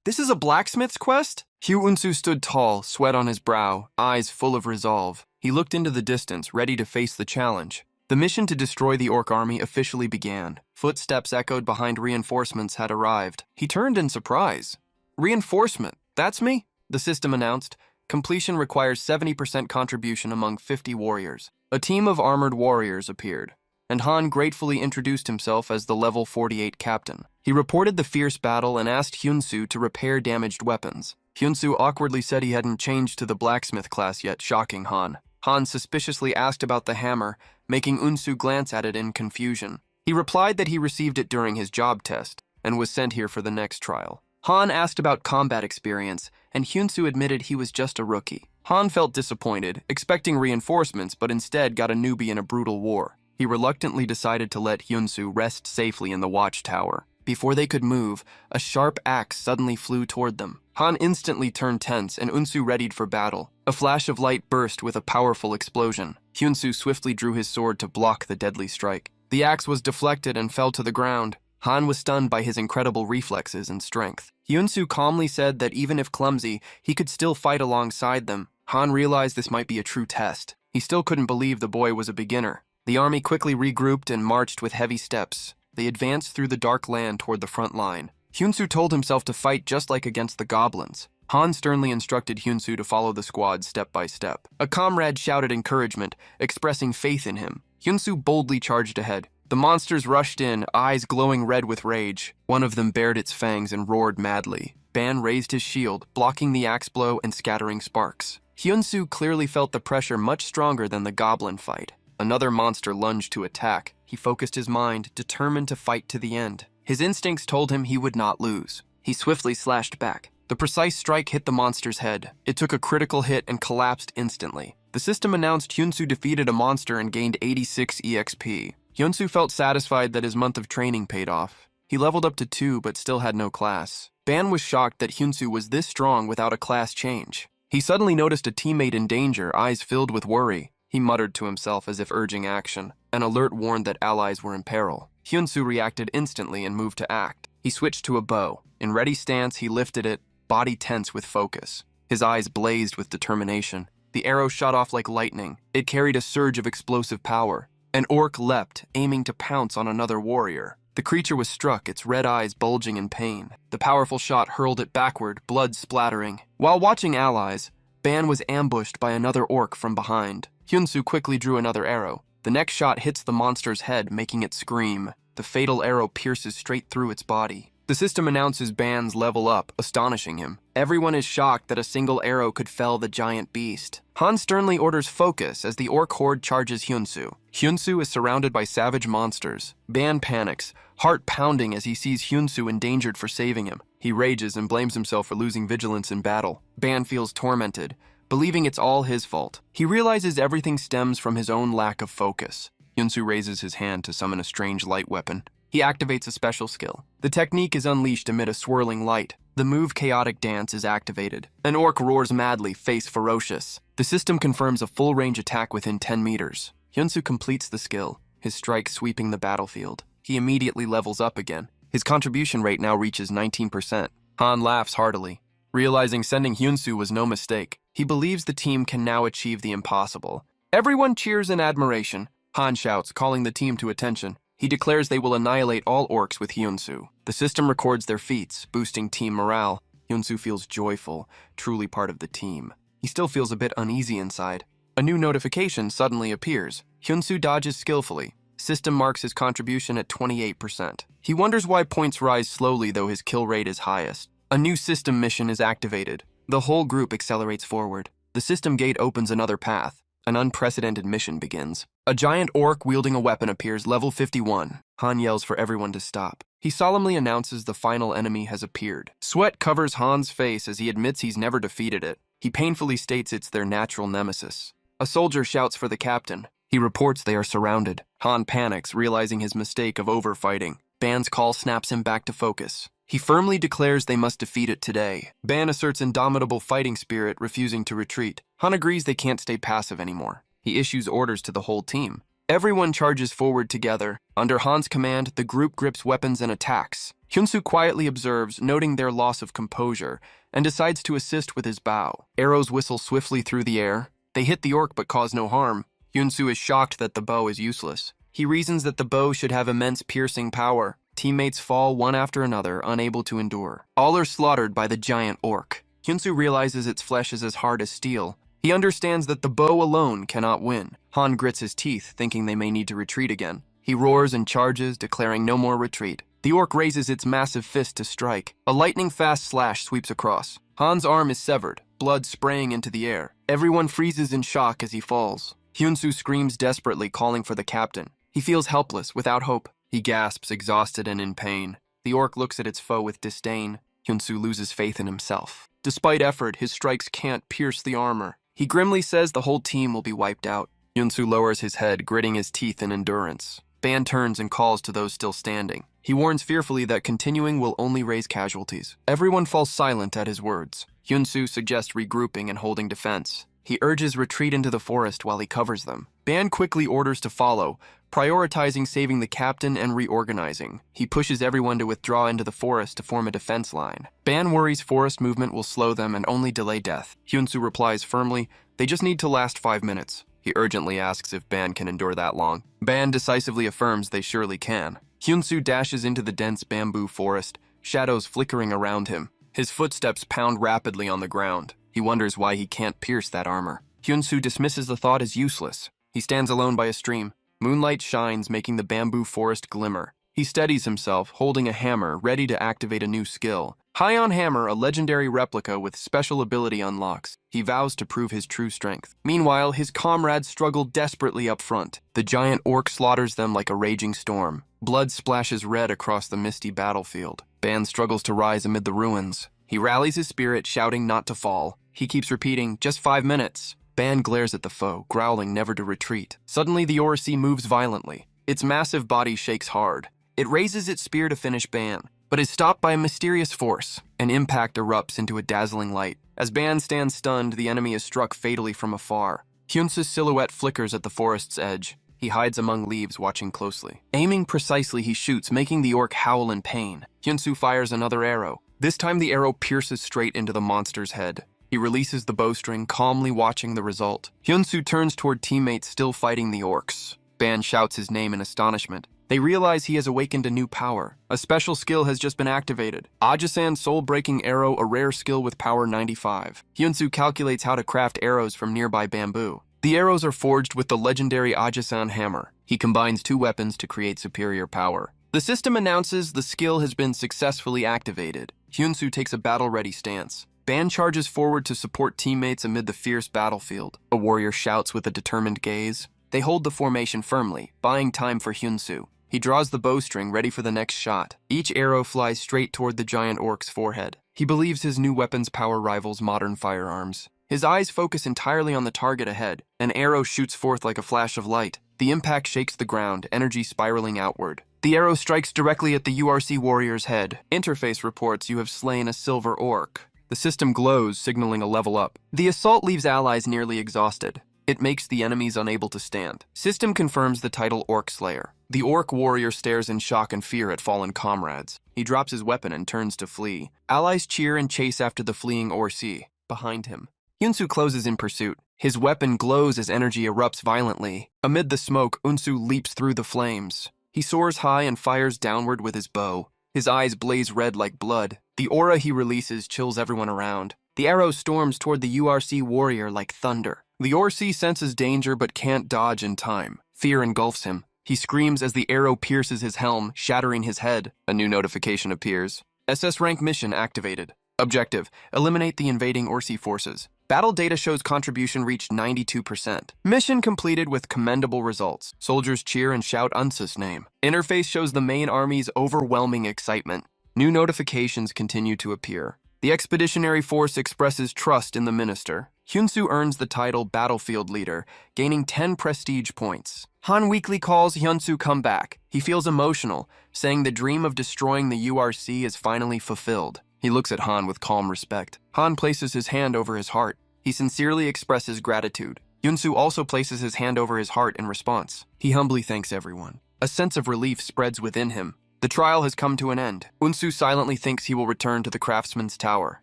Speaker 1: "This is a blacksmith's quest?" Hyunsu stood tall, sweat on his brow, eyes full of resolve. He looked into the distance, ready to face the challenge. The mission to destroy the orc army officially began. Footsteps echoed behind reinforcements had arrived. He turned in surprise. "Reinforcement, that's me," the system announced. Completion requires 70% contribution among 50 warriors. A team of armored warriors appeared, and Han gratefully introduced himself as the level 48 captain. He reported the fierce battle and asked Hyunsu to repair damaged weapons. Hyunsu awkwardly said he hadn't changed to the blacksmith class yet, shocking Han. Han suspiciously asked about the hammer, making Unsu glance at it in confusion. He replied that he received it during his job test and was sent here for the next trial. Han asked about combat experience, and Hyunsu admitted he was just a rookie. Han felt disappointed, expecting reinforcements, but instead got a newbie in a brutal war. He reluctantly decided to let Hyunsu rest safely in the watchtower. Before they could move, a sharp axe suddenly flew toward them. Han instantly turned tense, and Unsu readied for battle. A flash of light burst with a powerful explosion. Hyunsu swiftly drew his sword to block the deadly strike. The axe was deflected and fell to the ground. Han was stunned by his incredible reflexes and strength. Hyunsu calmly said that even if clumsy, he could still fight alongside them. Han realized this might be a true test. He still couldn't believe the boy was a beginner. The army quickly regrouped and marched with heavy steps. They advanced through the dark land toward the front line. Hyunsu told himself to fight just like against the goblins. Han sternly instructed Hyunsu to follow the squad step by step. A comrade shouted encouragement, expressing faith in him. Hyunsu boldly charged ahead. The monsters rushed in, eyes glowing red with rage. One of them bared its fangs and roared madly. Ban raised his shield, blocking the axe blow and scattering sparks. Hyunsu clearly felt the pressure much stronger than the goblin fight. Another monster lunged to attack. He focused his mind, determined to fight to the end. His instincts told him he would not lose. He swiftly slashed back. The precise strike hit the monster's head. It took a critical hit and collapsed instantly. The system announced Hyunsu defeated a monster and gained 86 EXP. Hyunsu felt satisfied that his month of training paid off. He leveled up to 2 but still had no class. Ban was shocked that Hyunsu was this strong without a class change. He suddenly noticed a teammate in danger, eyes filled with worry. He muttered to himself as if urging action. An alert warned that allies were in peril. Hyunsu reacted instantly and moved to act. He switched to a bow. In ready stance, he lifted it, body tense with focus. His eyes blazed with determination. The arrow shot off like lightning. It carried a surge of explosive power. An orc leapt, aiming to pounce on another warrior. The creature was struck, its red eyes bulging in pain. The powerful shot hurled it backward, blood splattering. While watching allies, Ban was ambushed by another orc from behind. Hyunsu quickly drew another arrow. The next shot hits the monster's head, making it scream. The fatal arrow pierces straight through its body. The system announces Ban's level up, astonishing him. Everyone is shocked that a single arrow could fell the giant beast. Han sternly orders focus as the orc horde charges Hyunsu. Hyunsu is surrounded by savage monsters. Ban panics, heart pounding as he sees Hyunsu endangered for saving him. He rages and blames himself for losing vigilance in battle. Ban feels tormented, believing it's all his fault. He realizes everything stems from his own lack of focus. Hyunsu raises his hand to summon a strange light weapon. He activates a special skill. The technique is unleashed amid a swirling light. The move Chaotic Dance is activated. An orc roars madly, face ferocious. The system confirms a full-range attack within 10 meters. Hyunsu completes the skill, his strike sweeping the battlefield. He immediately levels up again. His contribution rate now reaches 19%. Han laughs heartily, realizing sending Hyunsu was no mistake. He believes the team can now achieve the impossible. Everyone cheers in admiration. Han shouts, calling the team to attention. He declares they will annihilate all orcs with Hyunsu. The system records their feats, boosting team morale. Hyunsu feels joyful, truly part of the team. He still feels a bit uneasy inside. A new notification suddenly appears. Hyunsu dodges skillfully. System marks his contribution at 28%. He wonders why points rise slowly though his kill rate is highest. A new system mission is activated. The whole group accelerates forward. The system gate opens another path. An unprecedented mission begins. A giant orc wielding a weapon appears, level 51. Han yells for everyone to stop. He solemnly announces the final enemy has appeared. Sweat covers Han's face as he admits he's never defeated it. He painfully states it's their natural nemesis. A soldier shouts for the captain. He reports they are surrounded. Han panics, realizing his mistake of overfighting. Ban's call snaps him back to focus. He firmly declares they must defeat it today. Ban asserts indomitable fighting spirit, refusing to retreat. Han agrees they can't stay passive anymore. He issues orders to the whole team. Everyone charges forward together. Under Han's command, the group grips weapons and attacks. Hyunsu quietly observes, noting their loss of composure, and decides to assist with his bow. Arrows whistle swiftly through the air. They hit the orc but cause no harm. Hyunsu is shocked that the bow is useless. He reasons that the bow should have immense piercing power. Teammates fall one after another, unable to endure. All are slaughtered by the giant orc. Hyunsu realizes its flesh is as hard as steel. He understands that the bow alone cannot win. Han grits his teeth, thinking they may need to retreat again. He roars and charges, declaring no more retreat. The orc raises its massive fist to strike. A lightning-fast slash sweeps across. Han's arm is severed, blood spraying into the air. Everyone freezes in shock as he falls. Hyunsu screams desperately, calling for the captain. He feels helpless, without hope. He gasps, exhausted and in pain. The orc looks at its foe with disdain. Hyunsu loses faith in himself. Despite effort, his strikes can't pierce the armor. He grimly says the whole team will be wiped out. Hyunsu lowers his head, gritting his teeth in endurance. Ban turns and calls to those still standing. He warns fearfully that continuing will only raise casualties. Everyone falls silent at his words. Hyunsu suggests regrouping and holding defense. He urges retreat into the forest while he covers them. Ban quickly orders to follow, prioritizing saving the captain and reorganizing. He pushes everyone to withdraw into the forest to form a defense line. Ban worries forest movement will slow them and only delay death. Hyunsu replies firmly, they just need to last 5 minutes. He urgently asks if Ban can endure that long. Ban decisively affirms they surely can. Hyunsu dashes into the dense bamboo forest, shadows flickering around him. His footsteps pound rapidly on the ground. He wonders why he can't pierce that armor. Hyunsu dismisses the thought as useless. He stands alone by a stream. Moonlight shines, making the bamboo forest glimmer. He steadies himself, holding a hammer, ready to activate a new skill. High on hammer, a legendary replica with special ability unlocks. He vows to prove his true strength. Meanwhile, his comrades struggle desperately up front. The giant orc slaughters them like a raging storm. Blood splashes red across the misty battlefield. Ban struggles to rise amid the ruins. He rallies his spirit, shouting not to fall. He keeps repeating, just 5 minutes. Ban glares at the foe, growling never to retreat. Suddenly, the Orsi moves violently. Its massive body shakes hard. It raises its spear to finish Ban, but is stopped by a mysterious force. An impact erupts into a dazzling light. As Ban stands stunned, the enemy is struck fatally from afar. Hyunsu's silhouette flickers at the forest's edge. He hides among leaves, watching closely. Aiming precisely, he shoots, making the orc howl in pain. Hyunsu fires another arrow. This time, the arrow pierces straight into the monster's head. He releases the bowstring, calmly watching the result. Hyunsu turns toward teammates still fighting the orcs. Ban shouts his name in astonishment. They realize he has awakened a new power. A special skill has just been activated. Ajisan Soul-Breaking Arrow, a rare skill with power 95. Hyunsu calculates how to craft arrows from nearby bamboo. The arrows are forged with the legendary Ajisan hammer. He combines 2 weapons to create superior power. The system announces the skill has been successfully activated. Hyunsu takes a battle-ready stance. Ban charges forward to support teammates amid the fierce battlefield. A warrior shouts with a determined gaze. They hold the formation firmly, buying time for Hyunsu. He draws the bowstring, ready for the next shot. Each arrow flies straight toward the giant orc's forehead. He believes his new weapon's power rivals modern firearms. His eyes focus entirely on the target ahead. An arrow shoots forth like a flash of light. The impact shakes the ground, energy spiraling outward. The arrow strikes directly at the URC warrior's head. Interface reports you have slain a silver orc. The system glows, signaling a level up. The assault leaves allies nearly exhausted. It makes the enemies unable to stand. System confirms the title Orc Slayer. The orc warrior stares in shock and fear at fallen comrades. He drops his weapon and turns to flee. Allies cheer and chase after the fleeing Orsi. Behind him, Hyunsu closes in pursuit. His weapon glows as energy erupts violently. Amid the smoke, Unsu leaps through the flames. He soars high and fires downward with his bow. His eyes blaze red like blood. The aura he releases chills everyone around. The arrow storms toward the URC warrior like thunder. The Orsi senses danger but can't dodge in time. Fear engulfs him. He screams as the arrow pierces his helm, shattering his head. A new notification appears. SS rank mission activated. Objective: eliminate the invading Orsi forces. Battle data shows contribution reached 92%. Mission completed with commendable results. Soldiers cheer and shout Unsa's name. Interface shows the main army's overwhelming excitement. New notifications continue to appear. The expeditionary force expresses trust in the minister. Hyunsu earns the title Battlefield Leader, gaining 10 prestige points. Han weakly calls Hyunsu come back. He feels emotional, saying the dream of destroying the URC is finally fulfilled. He looks at Han with calm respect. Han places his hand over his heart. He sincerely expresses gratitude. Hyunsu also places his hand over his heart in response. He humbly thanks everyone. A sense of relief spreads within him. The trial has come to an end. Unsu silently thinks he will return to the craftsman's tower.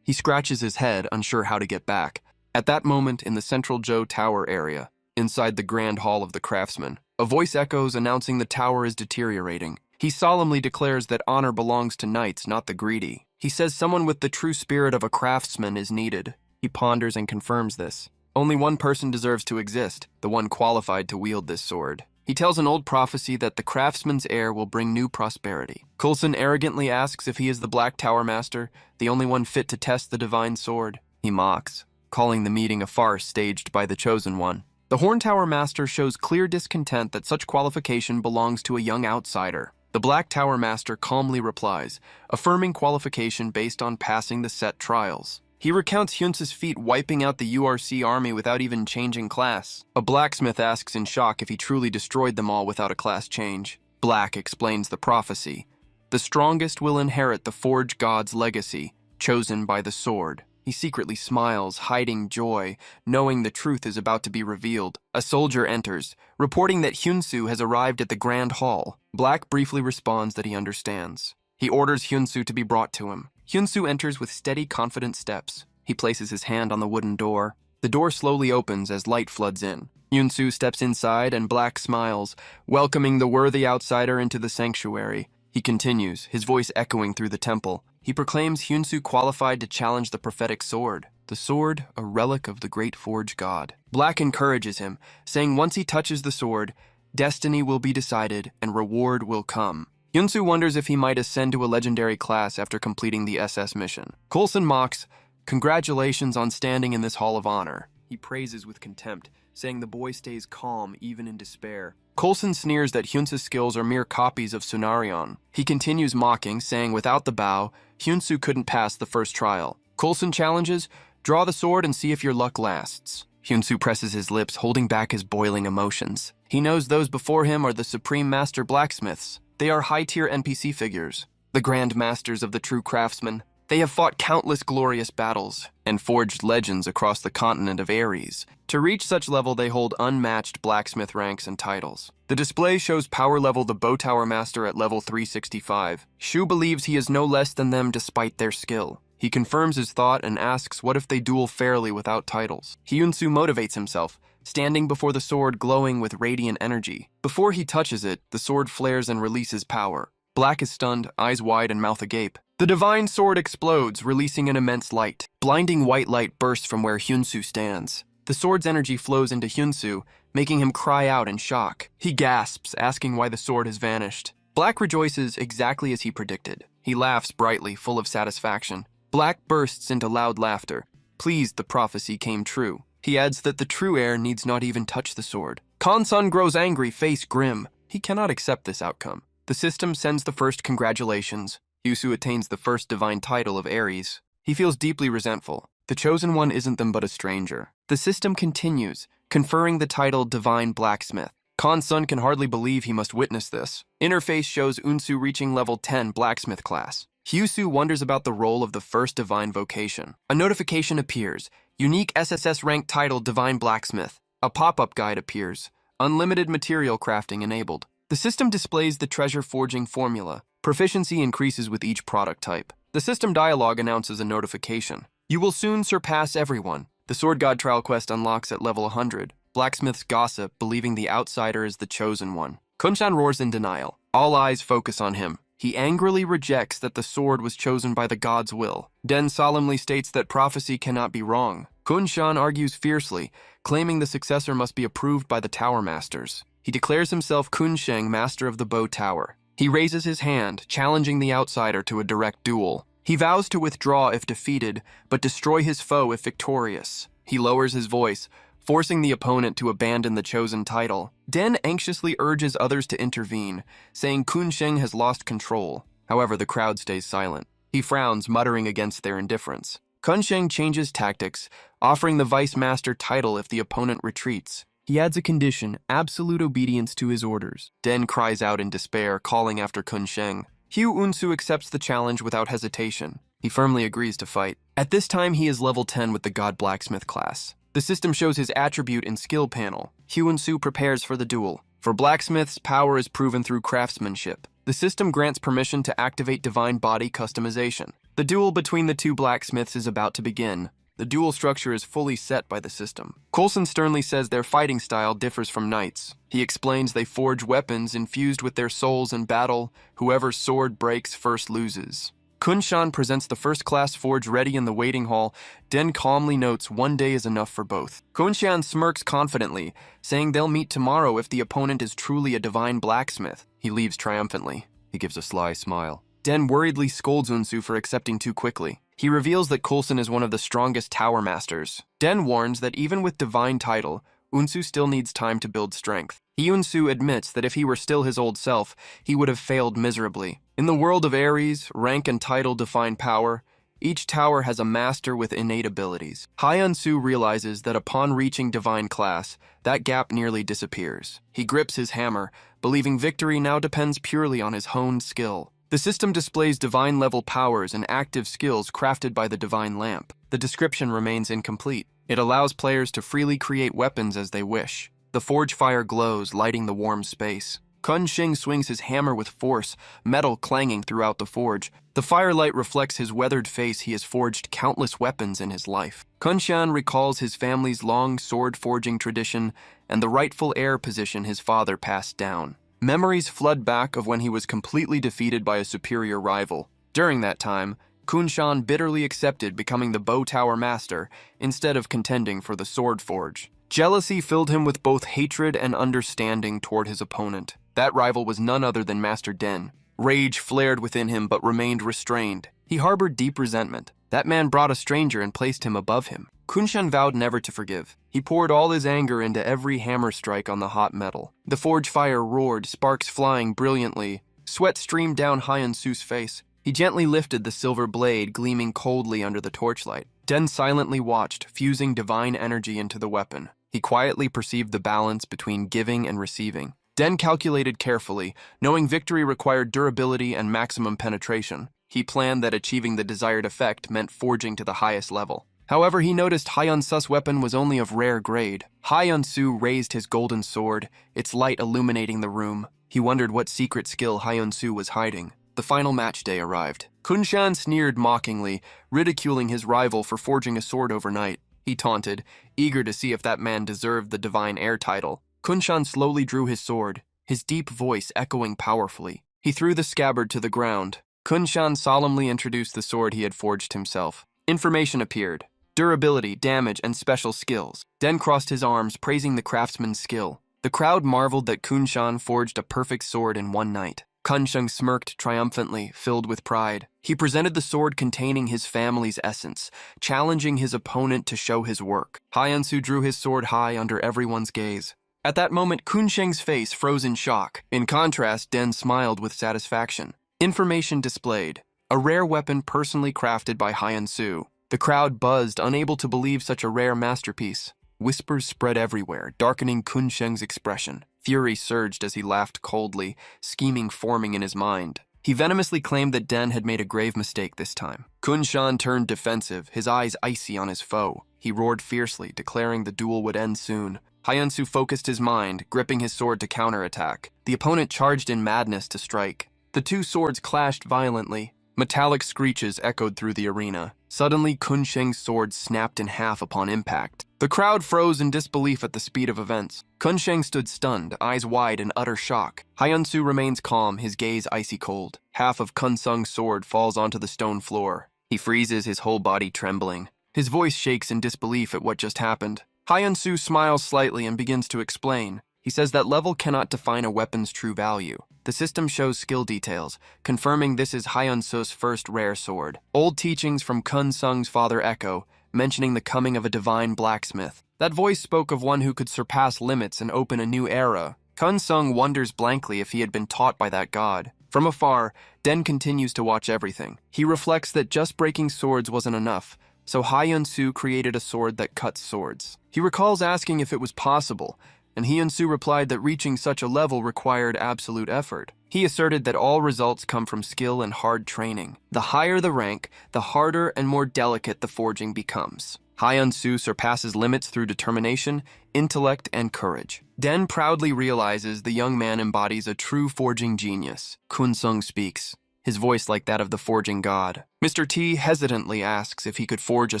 Speaker 1: He scratches his head, unsure how to get back. At that moment, in the central Zhou Tower area, inside the grand hall of the craftsman, a voice echoes announcing the tower is deteriorating. He solemnly declares that honor belongs to knights, not the greedy. He says someone with the true spirit of a craftsman is needed. He ponders and confirms this. Only one person deserves to exist, the one qualified to wield this sword. He tells an old prophecy that the craftsman's heir will bring new prosperity. Coulson arrogantly asks if he is the Black Tower Master, the only one fit to test the divine sword. He mocks, calling the meeting a farce staged by the Chosen One. The Horn Tower Master shows clear discontent that such qualification belongs to a young outsider. The Black Tower Master calmly replies, affirming qualification based on passing the set trials. He recounts Hyunsu's feat wiping out the URC army without even changing class. A blacksmith asks in shock if he truly destroyed them all without a class change. Black explains the prophecy. The strongest will inherit the Forge God's legacy, chosen by the sword. He secretly smiles, hiding joy, knowing the truth is about to be revealed. A soldier enters, reporting that Hyunsu has arrived at the Grand Hall. Black briefly responds that he understands. He orders Hyunsu to be brought to him. Hyunsu enters with steady, confident steps. He places his hand on the wooden door. The door slowly opens as light floods in. Hyunsu steps inside and Black smiles, welcoming the worthy outsider into the sanctuary. He continues, his voice echoing through the temple. He proclaims Hyunsu qualified to challenge the prophetic sword. The sword, a relic of the great Forge God. Black encourages him, saying once he touches the sword, destiny will be decided and reward will come. Hyunsu wonders if he might ascend to a legendary class after completing the SS mission. Coulson mocks, congratulations on standing in this hall of honor. He praises with contempt, saying the boy stays calm even in despair. Coulson sneers that Hyunsu's skills are mere copies of Sunarion. He continues mocking, saying without the bow, Hyunsu couldn't pass the first trial. Coulson challenges, draw the sword and see if your luck lasts. Hyunsu presses his lips, holding back his boiling emotions. He knows those before him are the Supreme Master Blacksmiths. They are high-tier NPC figures, the Grand Masters of the true craftsman. They have fought countless glorious battles and forged legends across the continent of Ares. To reach such level, they hold unmatched blacksmith ranks and titles. The display shows power level the Bow Tower Master at level 365. Shu believes he is no less than them despite their skill. He confirms his thought and asks what if they duel fairly without titles. Hyunsu motivates himself, standing before the sword glowing with radiant energy. Before he touches it, the sword flares and releases power. Black is stunned, eyes wide and mouth agape. The divine sword explodes, releasing an immense light. Blinding white light bursts from where Hyunsu stands. The sword's energy flows into Hyunsu, making him cry out in shock. He gasps, asking why the sword has vanished. Black rejoices exactly as he predicted. He laughs brightly, full of satisfaction. Black bursts into loud laughter. Pleased the prophecy came true. He adds that the true heir needs not even touch the sword. Kansun grows angry, face grim. He cannot accept this outcome. The system sends the first congratulations. Hyunsu attains the first divine title of Ares. He feels deeply resentful. The Chosen One isn't them but a stranger. The system continues, conferring the title Divine Blacksmith. Kansun can hardly believe he must witness this. Interface shows Unsu reaching level 10 blacksmith class. Hyunsu wonders about the role of the first divine vocation. A notification appears. Unique SSS rank title Divine Blacksmith. A pop-up guide appears. Unlimited material crafting enabled. The system displays the treasure forging formula. Proficiency increases with each product type. The system dialogue announces a notification. You will soon surpass everyone. The Sword God trial quest unlocks at level 100. Blacksmiths gossip, believing the outsider is the chosen one. Kunshan roars in denial. All eyes focus on him. He angrily rejects that the sword was chosen by the god's will. Den solemnly states that prophecy cannot be wrong. Kunshan argues fiercely, claiming the successor must be approved by the Tower Masters. He declares himself Kunsheng, Master of the Bow Tower. He raises his hand, challenging the outsider to a direct duel. He vows to withdraw if defeated, but destroy his foe if victorious. He lowers his voice, forcing the opponent to abandon the chosen title. Den anxiously urges others to intervene, saying Kunsheng has lost control. However, the crowd stays silent. He frowns, muttering against their indifference. Kun Sheng changes tactics, offering the Vice Master title if the opponent retreats. He adds a condition, absolute obedience to his orders. Den cries out in despair, calling after Kun Sheng. Hugh Unsu accepts the challenge without hesitation. He firmly agrees to fight. At this time, he is level 10 with the God Blacksmith class. The system shows his attribute and skill panel. Hugh Unsu prepares for the duel. For blacksmiths, power is proven through craftsmanship. The system grants permission to activate divine body customization. The duel between the two blacksmiths is about to begin. The duel structure is fully set by the system. Coulson sternly says their fighting style differs from knights. He explains they forge weapons infused with their souls in battle. Whoever's sword breaks first loses. Kun Shan presents the first-class forge ready in the waiting hall. Den calmly notes one day is enough for both. Kun Shan smirks confidently, saying they'll meet tomorrow if the opponent is truly a divine blacksmith. He leaves triumphantly. He gives a sly smile. Den worriedly scolds Unsu for accepting too quickly. He reveals that Coulson is one of the strongest tower masters. Den warns that even with divine title, Unsu still needs time to build strength. Unsu admits that if he were still his old self, he would have failed miserably. In the world of Ares, rank and title define power. Each tower has a master with innate abilities. Unsu realizes that upon reaching divine class, that gap nearly disappears. He grips his hammer, believing victory now depends purely on his honed skill. The system displays divine-level powers and active skills crafted by the divine lamp. The description remains incomplete. It allows players to freely create weapons as they wish. The forge fire glows, lighting the warm space. Kun Sheng swings his hammer with force, metal clanging throughout the forge. The firelight reflects his weathered face. He has forged countless weapons in his life. Kun Shan recalls his family's long sword-forging tradition and the rightful heir position his father passed down. Memories flood back of when he was completely defeated by a superior rival. During that time, Kun Shan bitterly accepted becoming the bow tower master instead of contending for the sword forge. Jealousy filled him with both hatred and understanding toward his opponent. That rival was none other than Master Den. Rage flared within him but remained restrained. He harbored deep resentment. That man brought a stranger and placed him above him. Kun Shan vowed never to forgive. He poured all his anger into every hammer strike on the hot metal. The forge fire roared, sparks flying brilliantly. Sweat streamed down Unsu's face. He gently lifted the silver blade, gleaming coldly under the torchlight. Den silently watched, fusing divine energy into the weapon. He quietly perceived the balance between giving and receiving. Den calculated carefully, knowing victory required durability and maximum penetration. He planned that achieving the desired effect meant forging to the highest level. However, he noticed Unsu's weapon was only of rare grade. Unsu raised his golden sword, its light illuminating the room. He wondered what secret skill Unsu was hiding. The final match day arrived. Kun Shan sneered mockingly, ridiculing his rival for forging a sword overnight. He taunted, eager to see if that man deserved the divine heir title. Kun Shan slowly drew his sword, his deep voice echoing powerfully. He threw the scabbard to the ground. Kun Shan solemnly introduced the sword he had forged himself. Information appeared. Durability, damage, and special skills. Den crossed his arms, praising the craftsman's skill. The crowd marveled that Kun Shan forged a perfect sword in one night. Kun Sheng smirked triumphantly, filled with pride. He presented the sword containing his family's essence, challenging his opponent to show his work. Unsu drew his sword high under everyone's gaze. At that moment, Kun Sheng's face froze in shock. In contrast, Den smiled with satisfaction. Information displayed. A rare weapon personally crafted by Unsu. The crowd buzzed, unable to believe such a rare masterpiece. Whispers spread everywhere, darkening Kun Sheng's expression. Fury surged as he laughed coldly, scheming forming in his mind. He venomously claimed that Den had made a grave mistake this time. Kun Shan turned defensive, his eyes icy on his foe. He roared fiercely, declaring the duel would end soon. Unsu focused his mind, gripping his sword to counterattack. The opponent charged in madness to strike. The two swords clashed violently. Metallic screeches echoed through the arena. Suddenly, Kun Sheng's sword snapped in half upon impact. The crowd froze in disbelief at the speed of events. Kun Sheng stood stunned, eyes wide in utter shock. Unsu remains calm, his gaze icy cold. Half of Kun Sung's sword falls onto the stone floor. He freezes, his whole body trembling. His voice shakes in disbelief at what just happened. Unsu smiles slightly and begins to explain. He says that level cannot define a weapon's true value. The system shows skill details, confirming this is Unsu's first rare sword. Old teachings from Kun Sung's father echo, mentioning the coming of a divine blacksmith. That voice spoke of one who could surpass limits and open a new era. Kun Sung wonders blankly if he had been taught by that god. From afar, Den continues to watch everything. He reflects that just breaking swords wasn't enough. so Hyun-soo created a sword that cuts swords. He recalls asking if it was possible, and Hyun-soo replied that reaching such a level required absolute effort. He asserted that all results come from skill and hard training. The higher the rank, the harder and more delicate the forging becomes. Hyun-soo surpasses limits through determination, intellect, and courage. Den proudly realizes the young man embodies a true forging genius. Kun-sung speaks, his voice like that of the forging god. Mr. T hesitantly asks if he could forge a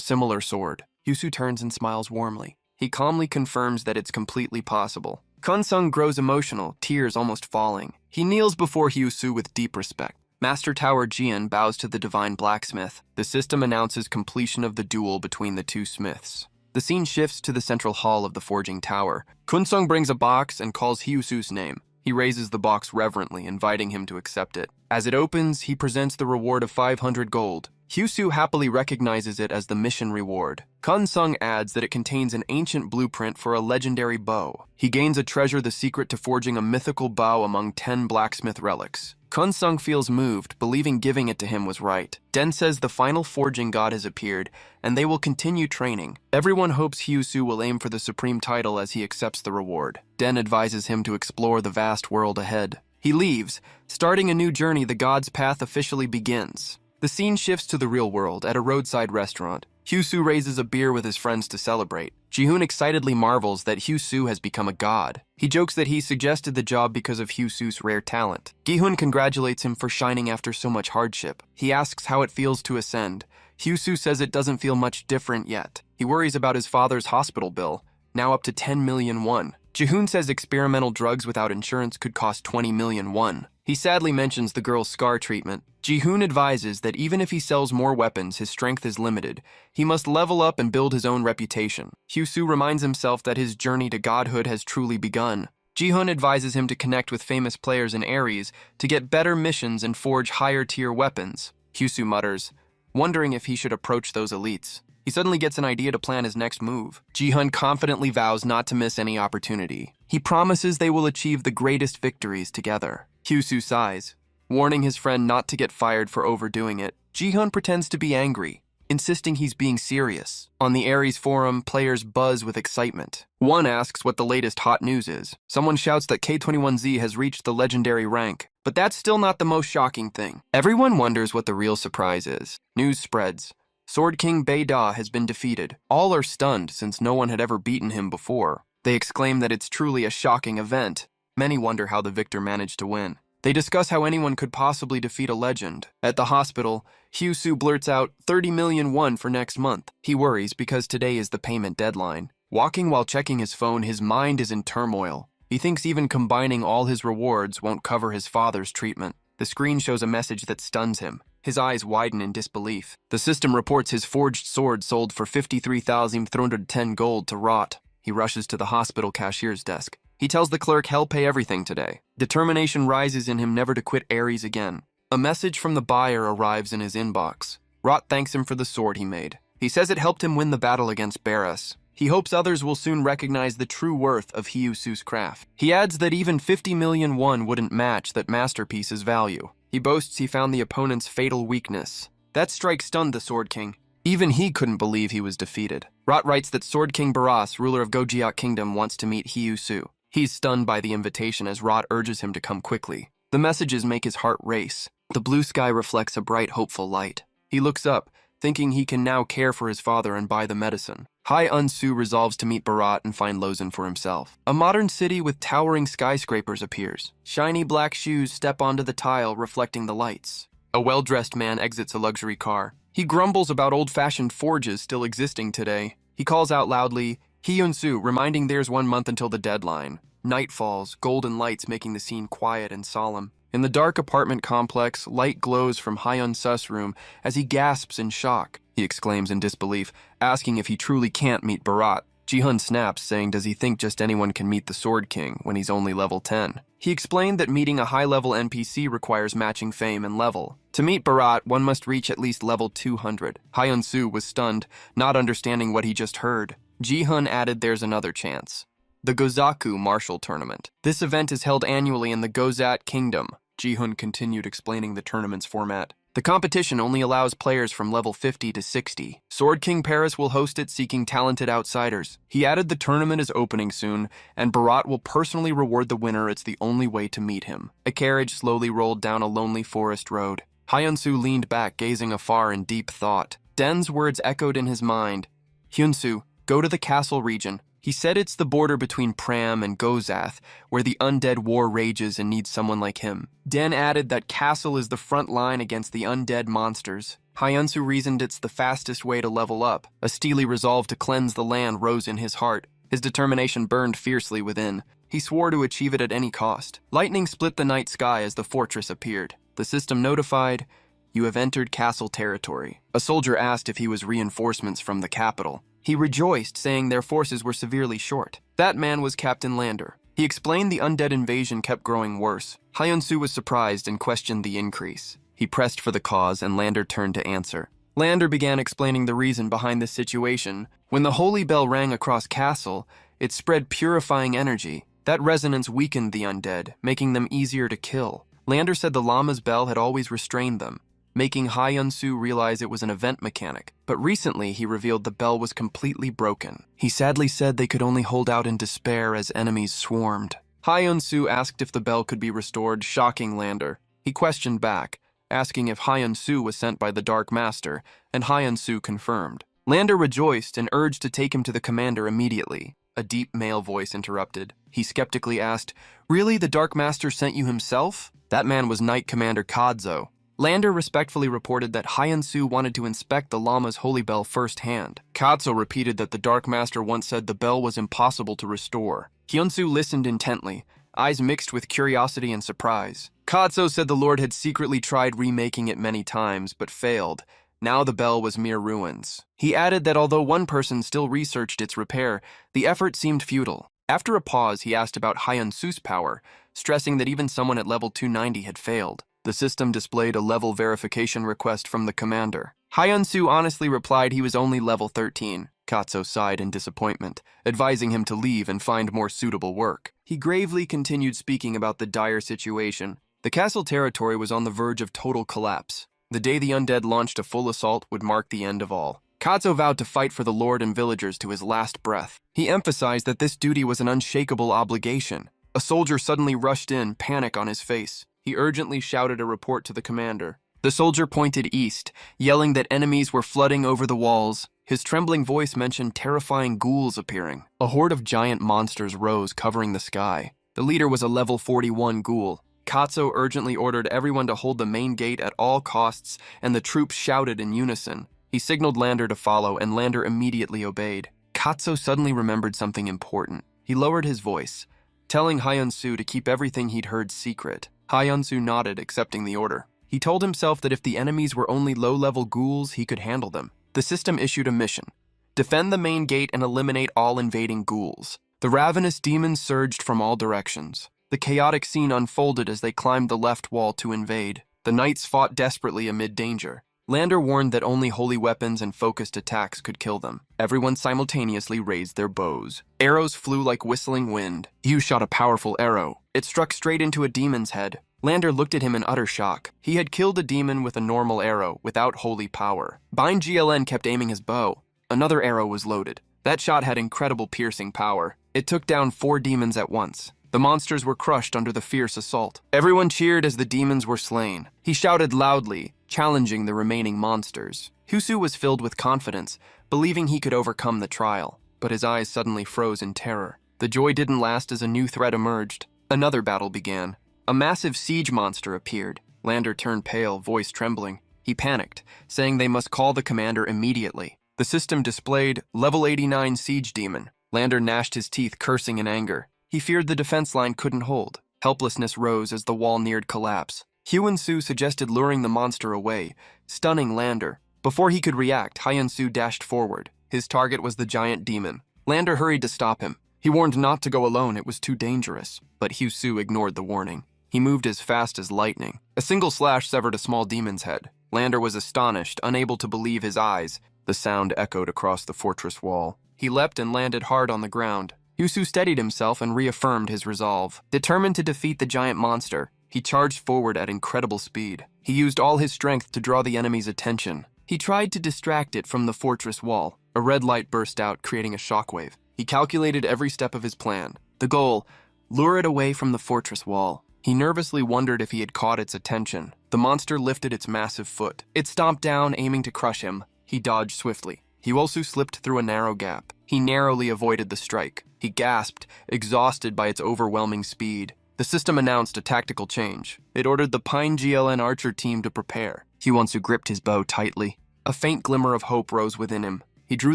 Speaker 1: similar sword. Hyun-soo turns and smiles warmly. He calmly confirms that it's completely possible. Kun-sung grows emotional, tears almost falling. He kneels before Hyun-soo with deep respect. Master Tower Jian bows to the divine blacksmith. The system announces completion of the duel between the two smiths. The scene shifts to the central hall of the forging tower. Kun-sung brings a box and calls Hyun-soo's name. He raises the box reverently, inviting him to accept it. As it opens, he presents the reward of 500 gold. Hyun-soo happily recognizes it as the mission reward. Kun-sung adds that it contains an ancient blueprint for a legendary bow. He gains a treasure the secret to forging a mythical bow among 10 blacksmith relics. Kun-sung feels moved, believing giving it to him was right. Den says the final forging god has appeared, and they will continue training. Everyone hopes Hyun-soo will aim for the supreme title as he accepts the reward. Den advises him to explore the vast world ahead. He leaves. Starting a new journey, the god's path officially begins. The scene shifts to the real world, at a roadside restaurant. Hyun-soo raises a beer with his friends to celebrate. Ji-hoon excitedly marvels that Hyun-soo has become a god. He jokes that he suggested the job because of Hyun-soo's rare talent. Gi-hoon congratulates him for shining after so much hardship. He asks how it feels to ascend. Hyun-soo says it doesn't feel much different yet. He worries about his father's hospital bill, now up to 10 million won. Ji-hoon says experimental drugs without insurance could cost 20 million won. He sadly mentions the girl's scar treatment. Ji-hoon advises that even if he sells more weapons, his strength is limited. He must level up and build his own reputation. Hyun-soo reminds himself that his journey to godhood has truly begun. Ji-hoon advises him to connect with famous players in Aries to get better missions and forge higher-tier weapons. Hyun-soo mutters, wondering if he should approach those elites. He suddenly gets an idea to plan his next move. Ji-hoon confidently vows not to miss any opportunity. He promises they will achieve the greatest victories together. Hyun-soo sighs, warning his friend not to get fired for overdoing it. Ji-hoon pretends to be angry, insisting he's being serious. On the Aries forum, players buzz with excitement. One asks what the latest hot news is. Someone shouts that K21Z has reached the legendary rank. But that's still not the most shocking thing. Everyone wonders what the real surprise is. News spreads. Sword King Bae-da has been defeated. All are stunned since no one had ever beaten him before. They exclaim that it's truly a shocking event. Many wonder how the victor managed to win. They discuss how anyone could possibly defeat a legend. At the hospital, Hyun-soo blurts out 30 million won for next month. He worries because today is the payment deadline. Walking while checking his phone, his mind is in turmoil. He thinks even combining all his rewards won't cover his father's treatment. The screen shows a message that stuns him. His eyes widen in disbelief. The system reports his forged sword sold for 53,310 gold to Rot. He rushes to the hospital cashier's desk. He tells the clerk he'll pay everything today. Determination rises in him never to quit Aries again. A message from the buyer arrives in his inbox. Rot thanks him for the sword he made. He says it helped him win the battle against Barras. He hopes others will soon recognize the true worth of Hyun-soo's craft. He adds that even 50 million won wouldn't match that masterpiece's value. He boasts he found the opponent's fatal weakness. That strike stunned the Sword King. Even he couldn't believe he was defeated. Rot writes that Sword King Barras, ruler of Gojiak Kingdom, wants to meet Hyun-soo. He's stunned by the invitation as Rot urges him to come quickly. The messages make his heart race. The blue sky reflects a bright, hopeful light. He looks up, thinking he can now care for his father and buy the medicine. Hyun-soo resolves to meet Barat and find Lozan for himself. A modern city with towering skyscrapers appears. Shiny black shoes step onto the tile, reflecting the lights. A well-dressed man exits a luxury car. He grumbles about old-fashioned forges still existing today. He calls out loudly, Hyun-soo, reminding there's 1 month until the deadline. Night falls, golden lights making the scene quiet and solemn. In the dark apartment complex, light glows from Hyun-soo's room as he gasps in shock. He exclaims in disbelief, asking if he truly can't meet Barat. Ji-hoon snaps, saying does he think just anyone can meet the Sword King when he's only level 10? He explained that meeting a high-level NPC requires matching fame and level. To meet Barat, one must reach at least level 200. Hyun-soo was stunned, not understanding what he just heard. Ji-hoon added there's another chance. The Gozaku Martial Tournament. This event is held annually in the Gozat Kingdom. Ji-hoon continued explaining the tournament's format. The competition only allows players from level 50 to 60. Sword King Paris will host it, seeking talented outsiders. He added the tournament is opening soon, and Bharat will personally reward the winner. It's the only way to meet him. A carriage slowly rolled down a lonely forest road. Hyunsu leaned back, gazing afar in deep thought. Den's words echoed in his mind. Hyunsu, go to the castle region. He said it's the border between Pram and Gozath, where the undead war rages and needs someone like him. Den added that castle is the front line against the undead monsters. Hyunsu reasoned it's the fastest way to level up. A steely resolve to cleanse the land rose in his heart. His determination burned fiercely within. He swore to achieve it at any cost. Lightning split the night sky as the fortress appeared. The system notified, "You have entered castle territory." A soldier asked if he was reinforcements from the capital. He rejoiced, saying their forces were severely short. That man was Captain Lander. He explained the undead invasion kept growing worse. Hyunsu was surprised and questioned the increase. He pressed for the cause, and Lander turned to answer. Lander began explaining the reason behind this situation. When the holy bell rang across castle, it spread purifying energy. That resonance weakened the undead, making them easier to kill. Lander said the llama's bell had always restrained them, making Hyunsu realize it was an event mechanic. But recently, he revealed the bell was completely broken. He sadly said they could only hold out in despair as enemies swarmed. Hyunsu asked if the bell could be restored, shocking Lander. He questioned back, asking if Hyunsu was sent by the Dark Master, and Hyunsu confirmed. Lander rejoiced and urged to take him to the commander immediately. A deep male voice interrupted. He skeptically asked, "Really, the Dark Master sent you himself?" That man was Knight Commander Kadzo. Lander respectfully reported that Hyunsu wanted to inspect the llama's holy bell firsthand. Kadzo repeated that the Dark Master once said the bell was impossible to restore. Hyunsu listened intently, eyes mixed with curiosity and surprise. Kadzo said the Lord had secretly tried remaking it many times, but failed. Now the bell was mere ruins. He added that although one person still researched its repair, the effort seemed futile. After a pause, he asked about Hyunsu's power, stressing that even someone at level 290 had failed. The system displayed a level verification request from the commander. Hyunsu honestly replied he was only level 13. Katso sighed in disappointment, advising him to leave and find more suitable work. He gravely continued speaking about the dire situation. The castle territory was on the verge of total collapse. The day the undead launched a full assault would mark the end of all. Katso vowed to fight for the lord and villagers to his last breath. He emphasized that this duty was an unshakable obligation. A soldier suddenly rushed in, panic on his face. He urgently shouted a report to the commander. The soldier pointed east, yelling that enemies were flooding over the walls. His trembling voice mentioned terrifying ghouls appearing. A horde of giant monsters rose, covering the sky. The leader was a level 41 ghoul. Katso urgently ordered everyone to hold the main gate at all costs, and the troops shouted in unison. He signaled Lander to follow, and Lander immediately obeyed. Katso suddenly remembered something important. He lowered his voice, telling Hyunsu to keep everything he'd heard secret. Hyunsu nodded, accepting the order. He told himself that if the enemies were only low-level ghouls, he could handle them. The system issued a mission: defend the main gate and eliminate all invading ghouls. The ravenous demons surged from all directions. The chaotic scene unfolded as they climbed the left wall to invade. The knights fought desperately amid danger. Lander warned that only holy weapons and focused attacks could kill them. Everyone simultaneously raised their bows. Arrows flew like whistling wind. Yu shot a powerful arrow. It struck straight into a demon's head. Lander looked at him in utter shock. He had killed a demon with a normal arrow, without holy power. Bind GLN kept aiming his bow. Another arrow was loaded. That shot had incredible piercing power. It took down 4 demons at once. The monsters were crushed under the fierce assault. Everyone cheered as the demons were slain. He shouted loudly, challenging the remaining monsters. Husu was filled with confidence, believing he could overcome the trial, but his eyes suddenly froze in terror. The joy didn't last as a new threat emerged. Another battle began. A massive siege monster appeared. Lander turned pale, voice trembling. He panicked, saying they must call the commander immediately. The system displayed level 89 siege demon. Lander gnashed his teeth, cursing in anger. He feared the defense line couldn't hold. Helplessness rose as the wall neared collapse. Hyunsu suggested luring the monster away, stunning Lander. Before he could react, Hyunsu dashed forward. His target was the giant demon. Lander hurried to stop him. He warned not to go alone, it was too dangerous. But Hyunsu ignored the warning. He moved as fast as lightning. A single slash severed a small demon's head. Lander was astonished, unable to believe his eyes. The sound echoed across the fortress wall. He leapt and landed hard on the ground. Hyunsu steadied himself and reaffirmed his resolve. Determined to defeat the giant monster, He charged forward at incredible speed. He used all his strength to draw the enemy's attention. He tried to distract it from the fortress wall. A red light burst out, creating a shockwave. He calculated every step of his plan. The goal: lure it away from the fortress wall. He nervously wondered if he had caught its attention. The monster lifted its massive foot. It stomped down, aiming to crush him. He dodged swiftly. He also slipped through a narrow gap. He narrowly avoided the strike. He gasped, exhausted by its overwhelming speed. The system announced a tactical change. It ordered the Pine GLN Archer team to prepare. Hyunsu gripped his bow tightly. A faint glimmer of hope rose within him. He drew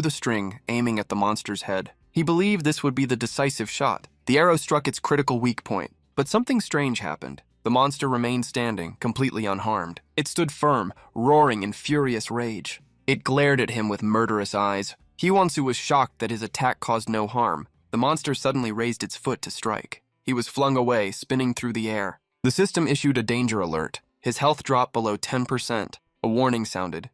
Speaker 1: the string, aiming at the monster's head. He believed this would be the decisive shot. The arrow struck its critical weak point. But something strange happened. The monster remained standing, completely unharmed. It stood firm, roaring in furious rage. It glared at him with murderous eyes. Hyunsu was shocked that his attack caused no harm. The monster suddenly raised its foot to strike. He was flung away, spinning through the air. The system issued a danger alert. His health dropped below 10%. A warning sounded.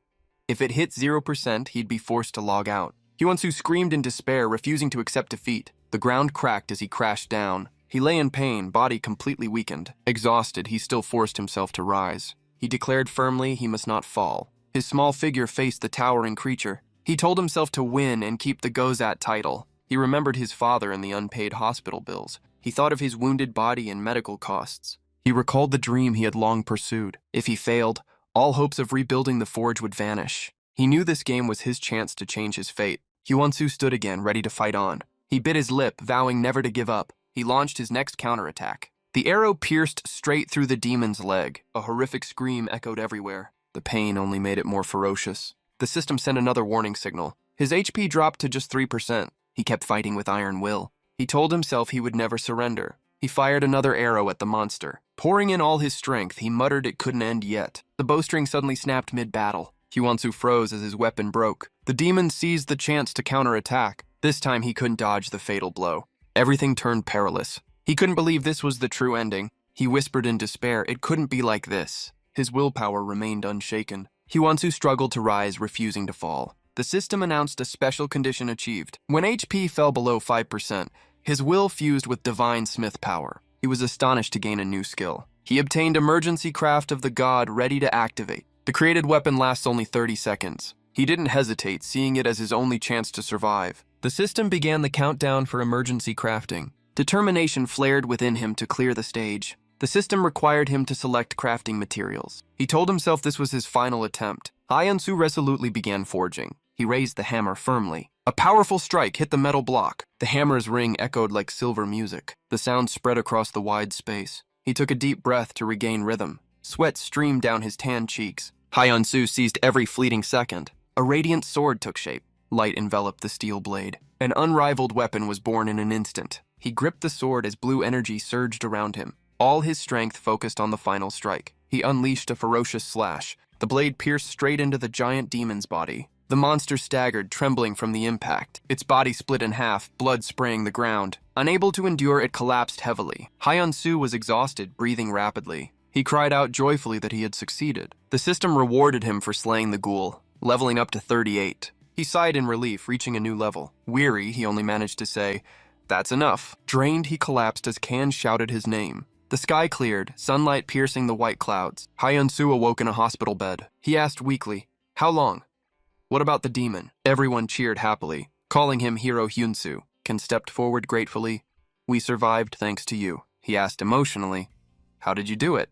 Speaker 1: If it hit 0%, he'd be forced to log out. Hyunsu screamed in despair, refusing to accept defeat. The ground cracked as he crashed down. He lay in pain, body completely weakened. Exhausted, he still forced himself to rise. He declared firmly he must not fall. His small figure faced the towering creature. He told himself to win and keep the Gozat title. He remembered his father and the unpaid hospital bills. He thought of his wounded body and medical costs. He recalled the dream he had long pursued. If he failed, all hopes of rebuilding the forge would vanish. He knew this game was his chance to change his fate. Hyunsu stood again, ready to fight on. He bit his lip, vowing never to give up. He launched his next counterattack. The arrow pierced straight through the demon's leg. A horrific scream echoed everywhere. The pain only made it more ferocious. The system sent another warning signal. His HP dropped to just 3%. He kept fighting with iron will. He told himself he would never surrender. He fired another arrow at the monster. Pouring in all his strength, he muttered it couldn't end yet. The bowstring suddenly snapped mid-battle. Hyunsu froze as his weapon broke. The demon seized the chance to counterattack. This time he couldn't dodge the fatal blow. Everything turned perilous. He couldn't believe this was the true ending. He whispered in despair, it couldn't be like this. His willpower remained unshaken. Hyunsu struggled to rise, refusing to fall. The system announced a special condition achieved. When HP fell below 5%, his will fused with divine smith power. He was astonished to gain a new skill. He obtained emergency craft of the god ready to activate. The created weapon lasts only 30 seconds. He didn't hesitate, seeing it as his only chance to survive. The system began the countdown for emergency crafting. Determination flared within him to clear the stage. The system required him to select crafting materials. He told himself this was his final attempt. Hyunsu resolutely began forging. He raised the hammer firmly. A powerful strike hit the metal block. The hammer's ring echoed like silver music. The sound spread across the wide space. He took a deep breath to regain rhythm. Sweat streamed down his tan cheeks. Hyunsu seized every fleeting second. A radiant sword took shape. Light enveloped the steel blade. An unrivaled weapon was born in an instant. He gripped the sword as blue energy surged around him. All his strength focused on the final strike. He unleashed a ferocious slash. The blade pierced straight into the giant demon's body. The monster staggered, trembling from the impact. Its body split in half, blood spraying the ground. Unable to endure, it collapsed heavily. Hyunsu was exhausted, breathing rapidly. He cried out joyfully that he had succeeded. The system rewarded him for slaying the ghoul, leveling up to 38. He sighed in relief, reaching a new level. Weary, he only managed to say, "That's enough." Drained, he collapsed as Kan shouted his name. The sky cleared, sunlight piercing the white clouds. Hyunsu awoke in a hospital bed. He asked weakly, "How long?" "What about the demon?" Everyone cheered happily, calling him Hero Hyunsu. Kan stepped forward gratefully. "We survived thanks to you." He asked emotionally, "How did you do it?"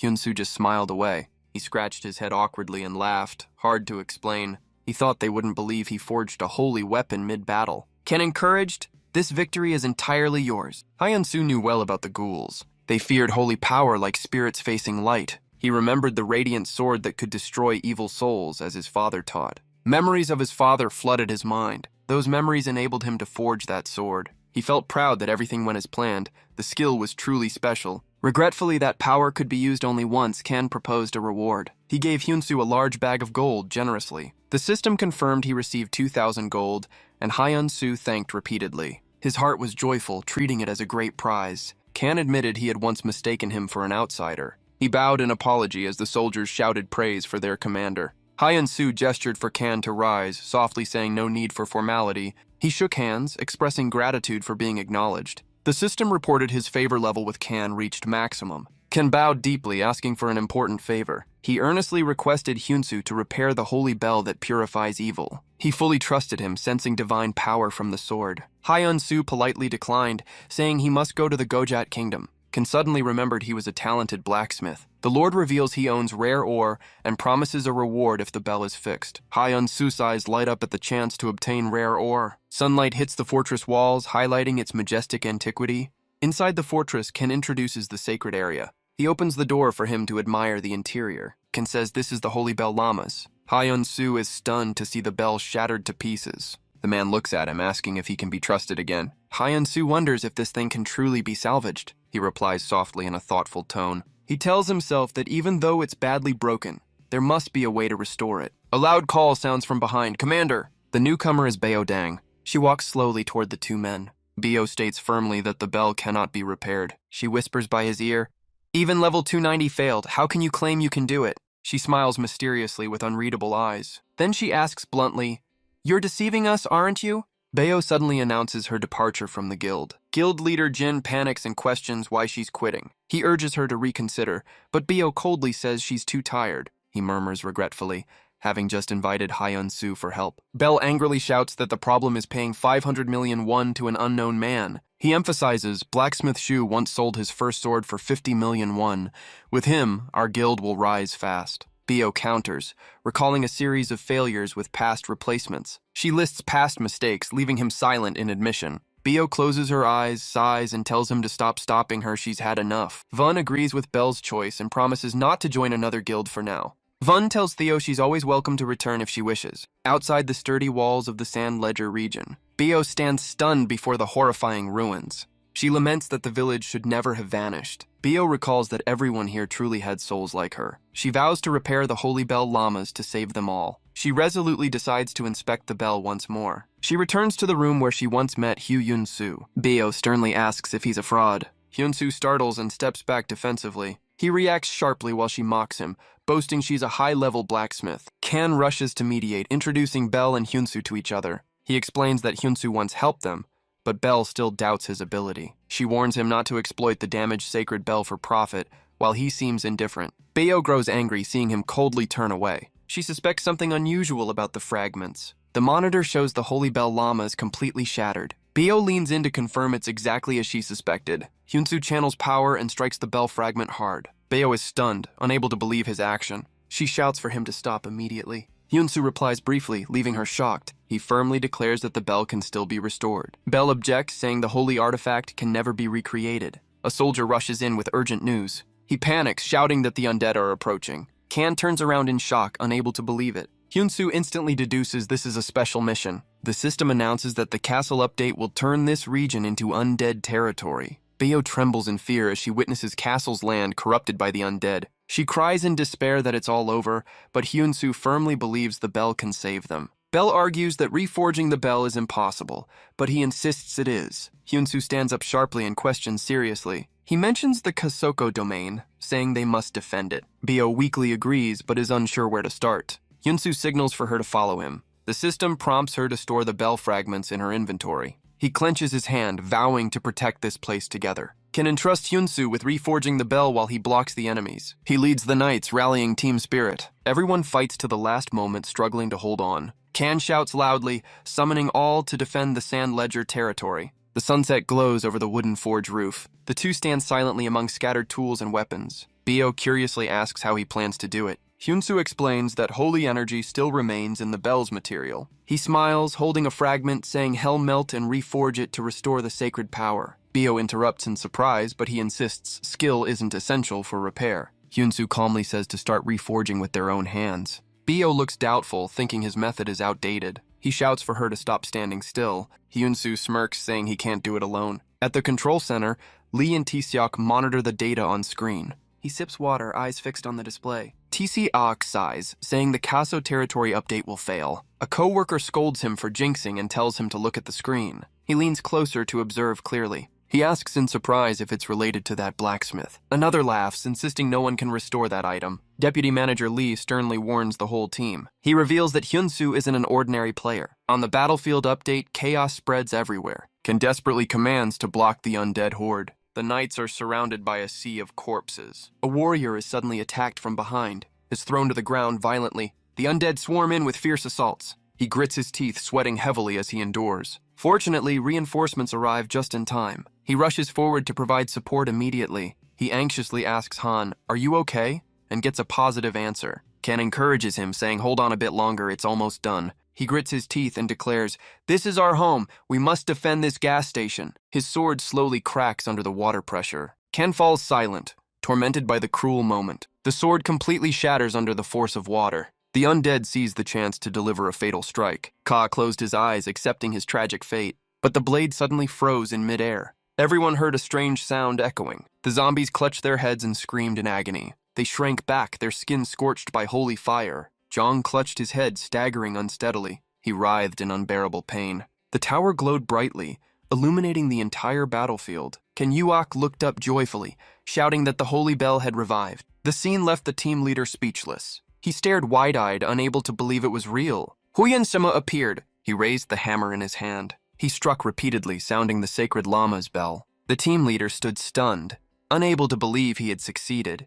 Speaker 1: Hyunsu just smiled away. He scratched his head awkwardly and laughed, hard to explain. He thought they wouldn't believe he forged a holy weapon mid-battle. Kan encouraged, "This victory is entirely yours." Hyunsu knew well about the ghouls. They feared holy power like spirits facing light. He remembered the radiant sword that could destroy evil souls, as his father taught. Memories of his father flooded his mind. Those memories enabled him to forge that sword. He felt proud that everything went as planned. The skill was truly special. Regretfully, that power could be used only once. Kan proposed a reward. He gave Hyunsu a large bag of gold generously. The system confirmed he received 2,000 gold, and Hyunsu thanked repeatedly. His heart was joyful, treating it as a great prize. Kan admitted he had once mistaken him for an outsider. He bowed in apology as the soldiers shouted praise for their commander. Hyunsu gestured for Kan to rise, softly saying no need for formality. He shook hands, expressing gratitude for being acknowledged. The system reported his favor level with Kan reached maximum. Ken bowed deeply, asking for an important favor. He earnestly requested Hyunsu to repair the holy bell that purifies evil. He fully trusted him, sensing divine power from the sword. Hyunsu politely declined, saying he must go to the Gojat kingdom. Ken suddenly remembered he was a talented blacksmith. The Lord reveals he owns rare ore and promises a reward if the bell is fixed. Hyunsu's eyes light up at the chance to obtain rare ore. Sunlight hits the fortress walls, highlighting its majestic antiquity. Inside the fortress, Ken introduces the sacred area. He opens the door for him to admire the interior. Ken says this is the Holy Bell Lamas. Hyunsu is stunned to see the bell shattered to pieces. The man looks at him, asking if he can be trusted again. Hyunsu wonders if this thing can truly be salvaged. He replies softly in a thoughtful tone. He tells himself that even though it's badly broken, there must be a way to restore it. A loud call sounds from behind. "Commander!" The newcomer is Bao Dang. She walks slowly toward the two men. Bao states firmly that the bell cannot be repaired. She whispers by his ear, "Even level 290 failed. How can you claim you can do it?" She smiles mysteriously with unreadable eyes. Then she asks bluntly, "You're deceiving us, aren't you?" Bao suddenly announces her departure from the guild. Guild leader Jin panics and questions why she's quitting. He urges her to reconsider, but Bao coldly says she's too tired. He murmurs regretfully, having just invited Hyunsu for help. Bell angrily shouts that the problem is paying 500 million won to an unknown man. He emphasizes Blacksmith Shu once sold his first sword for 50 million won. With him, our guild will rise fast. Bao counters, recalling a series of failures with past replacements. She lists past mistakes, leaving him silent in admission. Bao closes her eyes, sighs, and tells him to stop stopping her. She's had enough. Vun agrees with Bell's choice and promises not to join another guild for now. Vun tells Theo she's always welcome to return if she wishes. Outside the sturdy walls of the Sand Ledger region, Bao stands stunned before the horrifying ruins. She laments that the village should never have vanished. Bao recalls that everyone here truly had souls like her. She vows to repair the Holy Bell Lamas to save them all. She resolutely decides to inspect the bell once more. She returns to the room where she once met Hyunsu. Bao sternly asks if he's a fraud. Hyunsu startles and steps back defensively. He reacts sharply while she mocks him, boasting she's a high-level blacksmith. Kan rushes to mediate, introducing Bell and Hyunsu to each other. He explains that Hyunsu once helped them, but Bell still doubts his ability. She warns him not to exploit the damaged sacred bell for profit, while he seems indifferent. Bao grows angry, seeing him coldly turn away. She suspects something unusual about the fragments. The monitor shows the Holy Bell Lamas completely shattered. Bao leans in to confirm it's exactly as she suspected. Hyunsu channels power and strikes the bell fragment hard. Bao is stunned, unable to believe his action. She shouts for him to stop immediately. Hyunsu replies briefly, leaving her shocked. He firmly declares that the bell can still be restored. Bell objects, saying the holy artifact can never be recreated. A soldier rushes in with urgent news. He panics, shouting that the undead are approaching. Kan turns around in shock, unable to believe it. Hyunsu instantly deduces this is a special mission. The system announces that the castle update will turn this region into undead territory. Bao trembles in fear as she witnesses castle's land corrupted by the undead. She cries in despair that it's all over, but Hyunsu firmly believes the bell can save them. Bell argues that reforging the bell is impossible, but he insists it is. Hyunsu stands up sharply and questions seriously. He mentions the Kasoko domain, saying they must defend it. Bao weakly agrees, but is unsure where to start. Hyunsu signals for her to follow him. The system prompts her to store the bell fragments in her inventory. He clenches his hand, vowing to protect this place together. Can entrust Hyunsu with reforging the bell while he blocks the enemies. He leads the knights, rallying team spirit. Everyone fights to the last moment, struggling to hold on. Kan shouts loudly, summoning all to defend the Sand Ledger territory. The sunset glows over the wooden forge roof. The two stand silently among scattered tools and weapons. Bao curiously asks how he plans to do it. Hyunsu explains that holy energy still remains in the bell's material. He smiles, holding a fragment, saying hell melt and reforge it to restore the sacred power. Bao interrupts in surprise, but he insists skill isn't essential for repair. Hyunsu calmly says to start reforging with their own hands. Bao looks doubtful, thinking his method is outdated. He shouts for her to stop standing still. Hyunsu smirks, saying he can't do it alone. At the control center, Lee and Taeseok monitor the data on screen. He sips water, eyes fixed on the display. Taeseok sighs, saying the Kaso territory update will fail. A co-worker scolds him for jinxing and tells him to look at the screen. He leans closer to observe clearly. He asks in surprise if it's related to that blacksmith. Another laughs, insisting no one can restore that item. Deputy Manager Lee sternly warns the whole team. He reveals that Hyunsu isn't an ordinary player. On the battlefield update, chaos spreads everywhere. Ken desperately commands to block the undead horde. The knights are surrounded by a sea of corpses. A warrior is suddenly attacked from behind, is thrown to the ground violently. The undead swarm in with fierce assaults. He grits his teeth, sweating heavily as he endures. Fortunately, reinforcements arrive just in time. He rushes forward to provide support immediately. He anxiously asks Han, "Are you okay?" and gets a positive answer. Ken encourages him, saying, "Hold on a bit longer, it's almost done." He grits his teeth and declares, "This is our home. We must defend this gas station." His sword slowly cracks under the water pressure. Ken falls silent, tormented by the cruel moment. The sword completely shatters under the force of water. The undead seized the chance to deliver a fatal strike. Ka closed his eyes, accepting his tragic fate. But the blade suddenly froze in midair. Everyone heard a strange sound echoing. The zombies clutched their heads and screamed in agony. They shrank back, their skin scorched by holy fire. Zhang clutched his head, staggering unsteadily. He writhed in unbearable pain. The tower glowed brightly, illuminating the entire battlefield. Ken Yuak looked up joyfully, shouting that the holy bell had revived. The scene left the team leader speechless. He stared wide-eyed, unable to believe it was real. Huyan Sima appeared. He raised the hammer in his hand. He struck repeatedly, sounding the sacred Lama's bell. The team leader stood stunned, unable to believe he had succeeded.